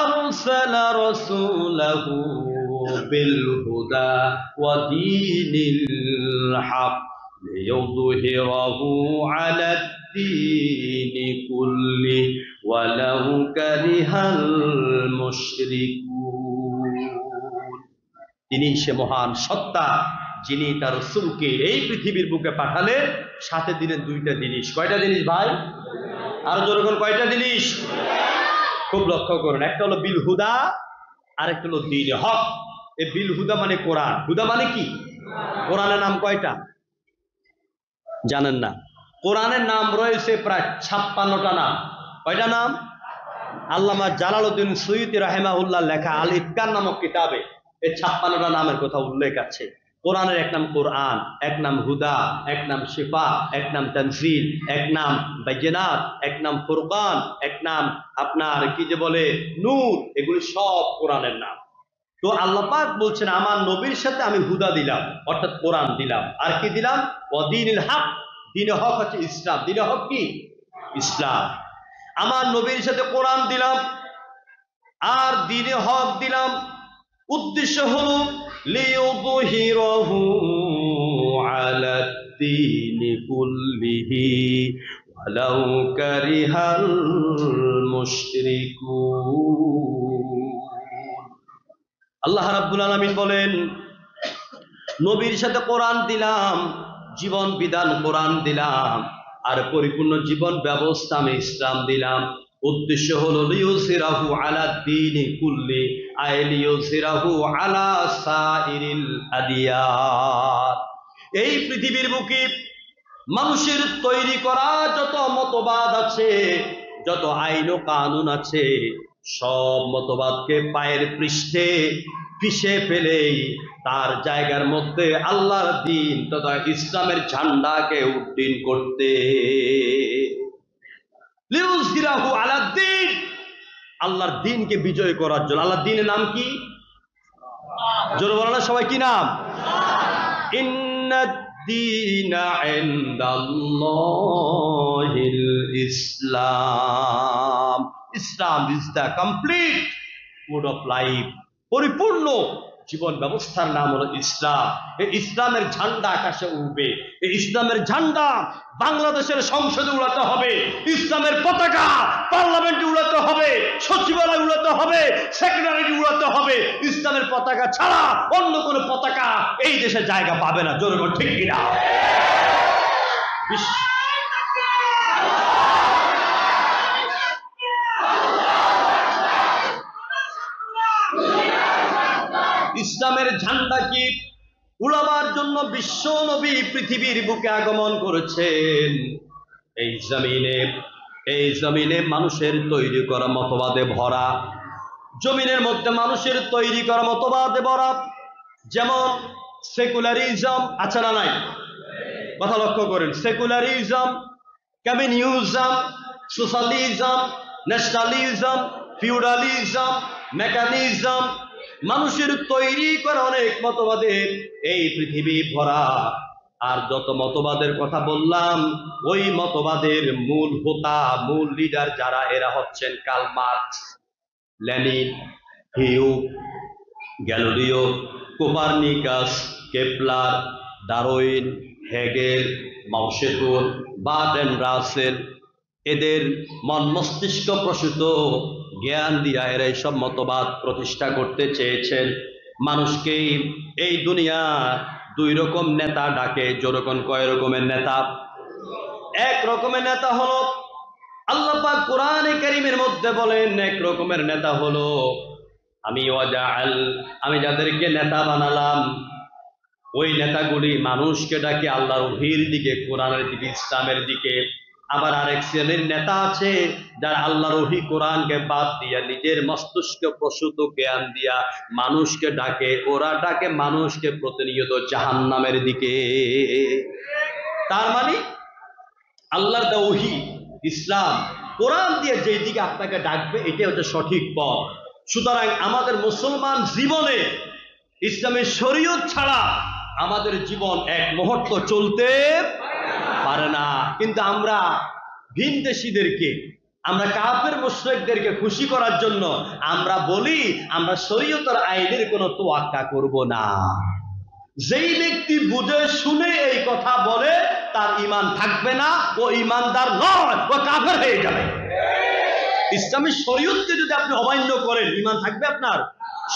আরসালা রাসূলাহু বিল হুদা ওয়া দীনিল হক লিইয়ুযহিরাহু আলাদ দীনি কুল্লি ওয়ালাউ কারিহাল মুশরিকুন। তিনি সে মহান সত্তা যিনি তার রাসূলকে এই পৃথিবীর বুকে পাঠালেন, সাথে দিলেন 2টা জিনিস। কয়টা জিনিস ভাই? আর জোরে কয়টা জিনিস? খুব লক্ষ্য করুন, একটা হলো বিল হুদা আর একটা হলো দ্বীন হক। এই বিল হুদা মানে কোরআন, হুদা মানে কি? কোরআনের নাম কয়টা জানেন না? কোরআনের নাম রয়েছে প্রায় 56টা নাম। কয়টা নাম? আল্লামা জালালউদ্দিন সুয়ুতী রাহিমাহুল্লাহ লেখা আল ইতকান নামক কিতাবে এই 56টা নামের কথা উল্লেখ আছে। কোরআনের এক নাম কোরআন, এক নাম হুদা, এক নাম শিফা, এক নাম তানজিল, এক নাম বাইয়িনাত, এক নাম ফুরকান, এক নাম আপনার কি যে বলে নূর। এগুলি সব কোরআনের নাম। তো আল্লাহ পাক বলছেন আমার নবীর সাথে আমি হুদা দিলাম, অর্থাৎ কোরআন দিলাম, আর কি দিলাম? ওয়া দীনিল হক। দ্বীনে হক হচ্ছে ইসলাম। দ্বীনে হক কি? ইসলাম। আমার নবীর সাথে কোরআন দিলাম আর দ্বীনে হক দিলাম। উদ্দেশ্য হলো লিইয়ুযহিরাহু আলাদ দীনি কুল্লিহি ওয়ালাউ কারিহাল মুশরিকুন। আল্লাহ রাব্বুল আলামিন বলেন নবীর সাথে কোরআন দিলাম, জীবন বিধান কোরআন দিলাম, আর পরিপূর্ণ জীবন ব্যবস্থা আমি ইসলাম দিলাম। উদ্দেশ্য হলো লিইয়ুযহিরাহু আলাদ দীনি কুল্লি আই লিইয়ুযহিরাহু আলা সাইরিল আদিয়াত। এই পৃথিবীর বুকে মানুষের তৈরি করা যত মতবাদ আছে, যত আইন ও কানুন আছে, সব মতবাদকে পায়ের পৃষ্ঠে পিষে ফেলেই তার জায়গার মধ্যে আল্লাহর দ্বীন তথা ইসলামের ঝান্ডাকে উড্ডীন করতে, লিইয়ুযহিরাহু আলাদ দীন, আল্লাহর দ্বীনকে বিজয় করার জন্য। আল্লাহর দ্বীনের নাম কি? জোরে বলেন না সবাই, কি নাম? ইন্নাদ দীনা ইনদাল্লাহিল ইসলাম। Islam is the complete code of life. পরিপূর্ণ জীবন ব্যবস্থার নাম হলো ইসলাম। এই ইসলামের ঝান্ডা আকাশে উঠবে, এই ইসলামের ঝান্ডা বাংলাদেশের সংসদে উড়াতে হবে, ইসলামের পতাকা পার্লামেন্টে উড়াতে হবে, সচিবালয়ে উড়াতে হবে, সেক্রেটারিয়েটে উড়াতে হবে। ইসলামের পতাকা ছাড়া অন্য কোনো পতাকা এই দেশে জায়গা পাবে না। জোরে বল ঠিক কিনা? ইসলামের ঝান্ডা কি উড়াবার জন্য বিশ্ব নবী পৃথিবীর বুকে আগমন করেছেন। এই জমিনে মানুষের তৈরি করা মতবাদে ভরা, জমিনের মধ্যে মানুষের তৈরি করা মতবাদে ভরা। যেমন সেকুলারিজম আছে না নাই? কথা লক্ষ্য করেন, secularism, communism, socialism, nationalism, feudalism, mechanism, মানুষের তৈরি করা অনেক মতবাদের এই পৃথিবী ভরা। আর যত মতবাদের কথা বললাম, ওই মতবাদের মূল হোতা, মূল লিডার যারা, এরা হচ্ছেন Karl Marx, Lenin, Hume, Galileo, Copernicus, Kepler, Darwin, Hegel, Mao Tse tung, Bertrand Russell. এদের মন মস্তিষ্ক প্রসূত জ্ঞান দিয়া এরা এইসব মতবাদ প্রতিষ্ঠা করতে চেয়েছেন। মানুষকে এই দুনিয়া দুই রকম নেতা ডাকে। যেরকম কয় রকমের নেতা? এক রকমের নেতা হলো, আল্লাহ পাক কোরআনে কারীমের মধ্যে বলেন, এক রকমের নেতা হলো আমি যাদেরকে নেতা বানালাম, ওই নেতাগুলি মানুষকে ডাকে আল্লাহর ওহীর দিকে, কোরআনের দিকে, ইসলামের দিকে। আবার আরেক শ্রেণীর নেতা আছে যারা আল্লাহর ওহী কোরআনকে বাদ দিয়া নিজের মস্তিষ্ক প্রসূত জ্ঞান দিয়া মানুষকে ডাকে। ওরা ডাকে মানুষকে প্রতিনিয়ত জাহান্নামের দিকে। তার মানে আল্লাহর ওহী, ইসলাম, কোরআন দিয়ে যেই দিকে আপনাকে ডাকবে, এটা হচ্ছে সঠিক পথ। সুতরাং আমাদের মুসলমান জীবনে ইসলামের শরীয়ত ছাড়া আমাদের জীবন এক মুহূর্ত চলতে পারে না। কিন্তু আমরা ভিনদেশীদেরকে, আমরা কাফের মুশরিকদেরকে খুশি করার জন্য আমরা বলি আমরা শরীয়তের আইনের কোনো তোয়াক্কা করব না। যেই ব্যক্তি বুঝে শুনে এই কথা বলে তার ঈমান থাকবে না, ও ঈমানদার নয়, ও কাফের হয়ে যাবে। ইসলামী শরীয়তকে যদি আপনি অমান্য করেন, ঈমান থাকবে আপনার?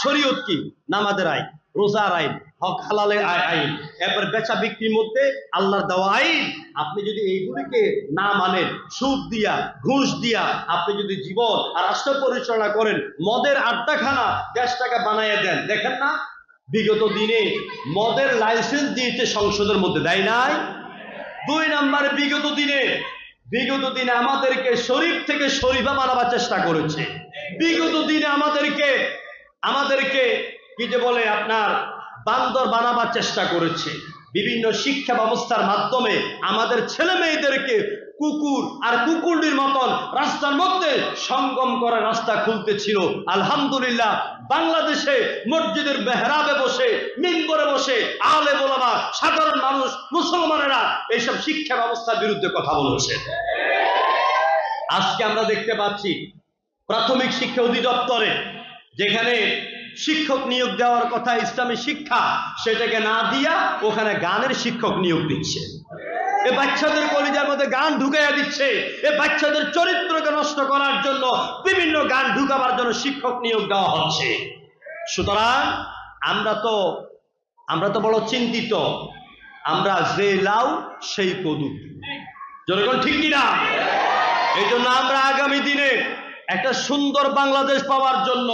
শরীয়ত কি? নামাজের আইন, রোজার আইন, হক হালালের আইন, এরপর বেচা বিক্রির মধ্যে আল্লাহর দেওয়া আইন। আপনি যদি এইগুলিকে না মানেন, সুদ দিয়া, ঘুষ দিয়া আপনি যদি জীবন আর রাষ্ট্র পরিচালনা করেন, মদের আড্ডাখানা দেশটাকে বানাইয়া দেন। দেখেন না, বিগত দিনে মদের লাইসেন্স দিয়েছে সংসদের মধ্যে, দেয় নাই? দুই নম্বরে বিগত দিনে আমাদেরকে শরীফ থেকে শরীফা বানাবার চেষ্টা করেছে। বিগত দিনে আমাদেরকে কি যে বলে আপনার বান্দর বানাবার চেষ্টা করেছে। বিভিন্ন শিক্ষা ব্যবস্থার মাধ্যমে আমাদের ছেলে মেয়েদেরকে কুকুর আর কুকুরটির মতন রাস্তার মধ্যে সঙ্গম করার রাস্তা খুলতেছিল। আলহামদুলিল্লাহ, বাংলাদেশে মসজিদের মেহরাবে বসে, মিম্বরে বসে আলেম ওলামা, সাধারণ মানুষ, মুসলমানেরা এইসব শিক্ষা ব্যবস্থার বিরুদ্ধে কথা বলেছে। আজকে আমরা দেখতে পাচ্ছি প্রাথমিক শিক্ষা অধিদপ্তরে যেখানে শিক্ষক নিয়োগ দেওয়ার কথা, ইসলামী শিক্ষা, সেটাকে না দিয়া ওখানে গানের শিক্ষক নিয়োগ দিচ্ছে। এ বাচ্চাদের কলিজার মধ্যে গান ঢুকাইয়া দিচ্ছে। এ বাচ্চাদের চরিত্রকে নষ্ট করার জন্য বিভিন্ন গান ঢুকাবার জন্য শিক্ষক নিয়োগ দেওয়া হচ্ছে। সুতরাং আমরা তো বড় চিন্তিত। আমরা যে লাউ সেই কদু, জনগণ ঠিক কিনা? এই জন্য আমরা আগামী দিনে একটা সুন্দর বাংলাদেশ পাওয়ার জন্য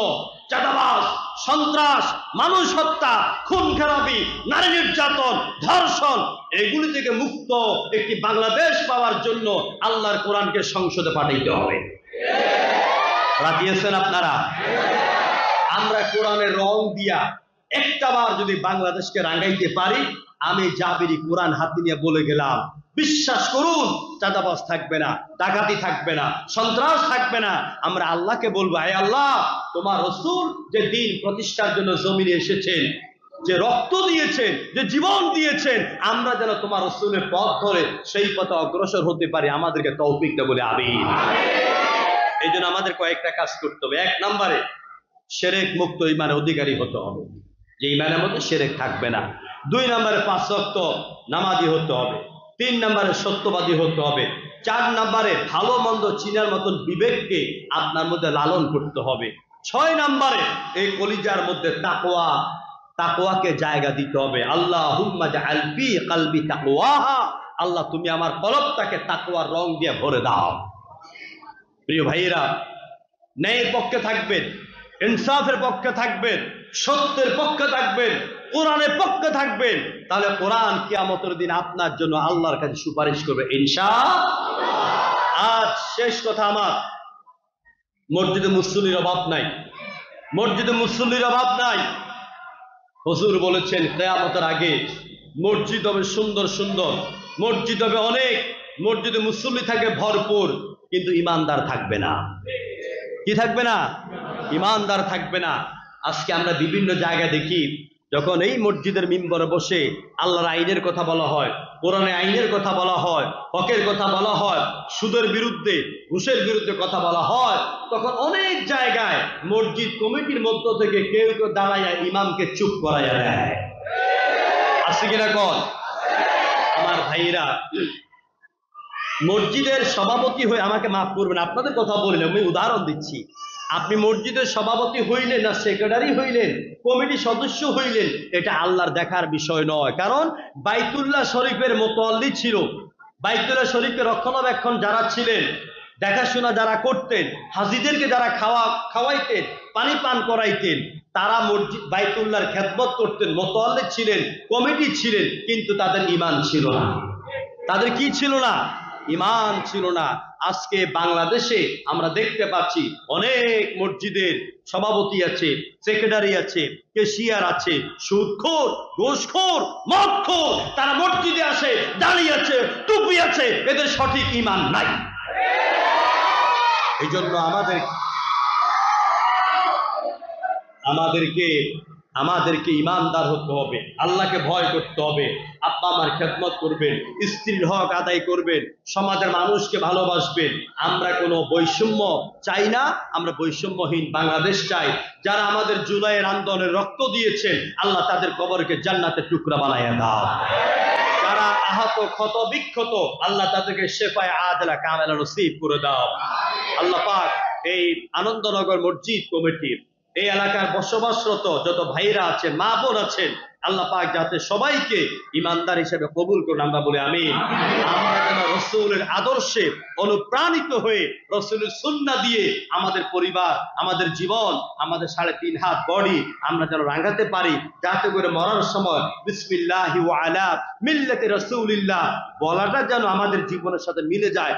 চাঁদাবাজ, সন্ত্রাস, মানুষ হত্যা, খুন খারাপি, নারী নির্যাতন, ধর্ষণ, এগুলি থেকে মুক্ত একটি বাংলাদেশ পাওয়ার জন্য আল্লাহর কোরআনকে সংসদে পাঠাইতে হবে। রাজি আছেন আপনারা? আমরা কোরআনের রং দিয়া একটাবার যদি বাংলাদেশকে রাঙাইতে পারি, আমি জাবিরি কোরআন হাতে নিয়ে বলে গেলাম, বিশ্বাস করুন, চাঁদাবাজ থাকবে না, ডাকাতি থাকবে না, সন্ত্রাস থাকবে না। আমরা আল্লাহকে বলবো, হে আল্লাহ, তোমার রাসূল যে দিন প্রতিষ্ঠার জন্য জমিনে এসেছেন, যে রক্ত দিয়েছেন, যে জীবন দিয়েছেন, আমরা যেন তোমার রাসূলের পথ ধরে সেই পথে অগ্রসর হতে পারি, আমাদেরকে তৌফিক দাও বলে আমিন। এই জন্য আমাদের কয়েকটা কাজ করতে হবে। এক নম্বরে শিরক মুক্ত ঈমানের অধিকারী হতে হবে, যে ঈমানের মধ্যে শিরক থাকবে না। দুই নম্বরে 5 ওয়াক্ত নামাজি হতে হবে। 3 নম্বরে সত্যবাদী হতে হবে। 4 নম্বরে ভালো মন্দ চিনার মতন বিবেককে আপনার মধ্যে লালন করতে হবে। 6 নম্বরে এই কলিজার মধ্যে তাকওয়াকে জায়গা দিতে হবে। আল্লাহুম্মা জাআল ফি কলবি তাকওয়াহা, আল্লাহ তুমি আমার কলবটাকে তাকওয়ার রং দিয়ে ভরে দাও। প্রিয় ভাইয়েরা, ন্যায়ের পক্ষে থাকবেন, ইনসাফের পক্ষে থাকবেন, সত্যের পক্ষে থাকবেন, কোরআনের পক্ষে থাকবেন, তাহলে কোরআন কিয়ামতের দিন আপনার জন্য আল্লাহর কাছে সুপারিশ করবে ইনশাআল্লাহ। আজ শেষ কথা আমার, মসজিদে মুসল্লির অভাব নাই, মসজিদে মুসল্লির অভাব নাই। হুজুর বলেছেন কিয়ামতের আগে মসজিদ হবে সুন্দর সুন্দর, মসজিদ হবে অনেক, মসজিদে মুসল্লি থাকে ভরপুর, কিন্তু ইমানদার থাকবে না। কি থাকবে না? ইমানদার থাকবে না। আজকে আমরা বিভিন্ন জায়গায় দেখি, যখন এই মসজিদের মিম্বরে বসে আল্লাহর আইনের কথা বলা হয়, কোরআনের আইনের কথা বলা হয়, হকের কথা বলা হয়, সুদের বিরুদ্ধে, ঘুষের বিরুদ্ধে কথা বলা হয়, তখন অনেক জায়গায় মসজিদ কমিটির মধ্য থেকে কেউ কেউ দাঁড়াইয়া ইমামকে চুপ করাইয়া দেয়। আছে কিনা কন? আমার ভাইরা, মসজিদের সভাপতি হয়ে, আমাকে মাফ করবেন আপনাদের কথা বললেন, আমি উদাহরণ দিচ্ছি, আপনি মসজিদের সভাপতি হইলেন না সেক্রেটারি হইলেন, কমিটি সদস্য হইলেন, এটা আল্লাহর দেখার বিষয় নয়। কারণ বাইতুল্লাহ শরীফের মুতাল্লি ছিল, বাইতুল্লাহ শরীফের রক্ষণাবেক্ষণ যারা ছিলেন, দেখাশোনা যারা করতেন, হাজিদেরকে যারা খাওয়াইতেন, পানি পান করাইতেন, তারা মসজিদ বাইতুল্লাহর খেদমত করতেন, মুতাল্লি ছিলেন, কমিটি ছিলেন, কিন্তু তাদের ঈমান ছিল না। তাদের কি ছিল না? ঈমান ছিল না। আজকে বাংলাদেশে আমরা দেখতে পাচ্ছি অনেক মসজিদের সভাপতি আছে, সেক্রেটারি আছে, কেশিয়ার আছে, সুদখোর, ঘুষখোর, মদখোর, তারা মসজিদে আসে, দাঁড়িয়ে আছে, টুপি আছে, এদের সঠিক ঈমান নাই। এই জন্য আমাদেরকে ইমানদার হতে হবে, আল্লাহকে ভয় করতে হবে, আব্বা আমার খেদমত করবেন, স্ত্রীর হক আদায় করবেন, সমাজের মানুষকে ভালোবাসবেন। আমরা কোনো বৈষম্য চাই না, আমরা বৈষম্যহীন বাংলাদেশ চাই। যারা আমাদের জুলাইয়ের আন্দোলনে রক্ত দিয়েছেন, আল্লাহ তাদের কবরকে জান্নাতের টুকরা বানাইয়া দাও। যারা আহত, ক্ষত বিক্ষত, আল্লাহ তাদেরকে শেফায়ে আজলা কামেলা নসিব করে দাও। আল্লাহ পাক এই আনন্দনগর মসজিদ কমিটির এই এলাকার বসবাসরত যত ভাইরা আছেন, মা বোন আছেন, আল্লাহ পাক যাতে সবাইকে ইমানদার হিসেবে কবুল করুন, আমরা বলি আমিন। আমরা যেন রসূলের আদর্শে অনুপ্রাণিত হয়ে রসূলের সুন্নাহ দিয়ে আমাদের পরিবার, আমাদের জীবন, আমাদের 3.5 হাত বডি আমরা যেন রাঙাতে পারি, যাতে করে মরার সময় বিসমিল্লাহি ওয়া আলা মিল্লাতি রাসূলিল্লাহ বলাটা যেন আমাদের জীবনের সাথে মিলে যায়।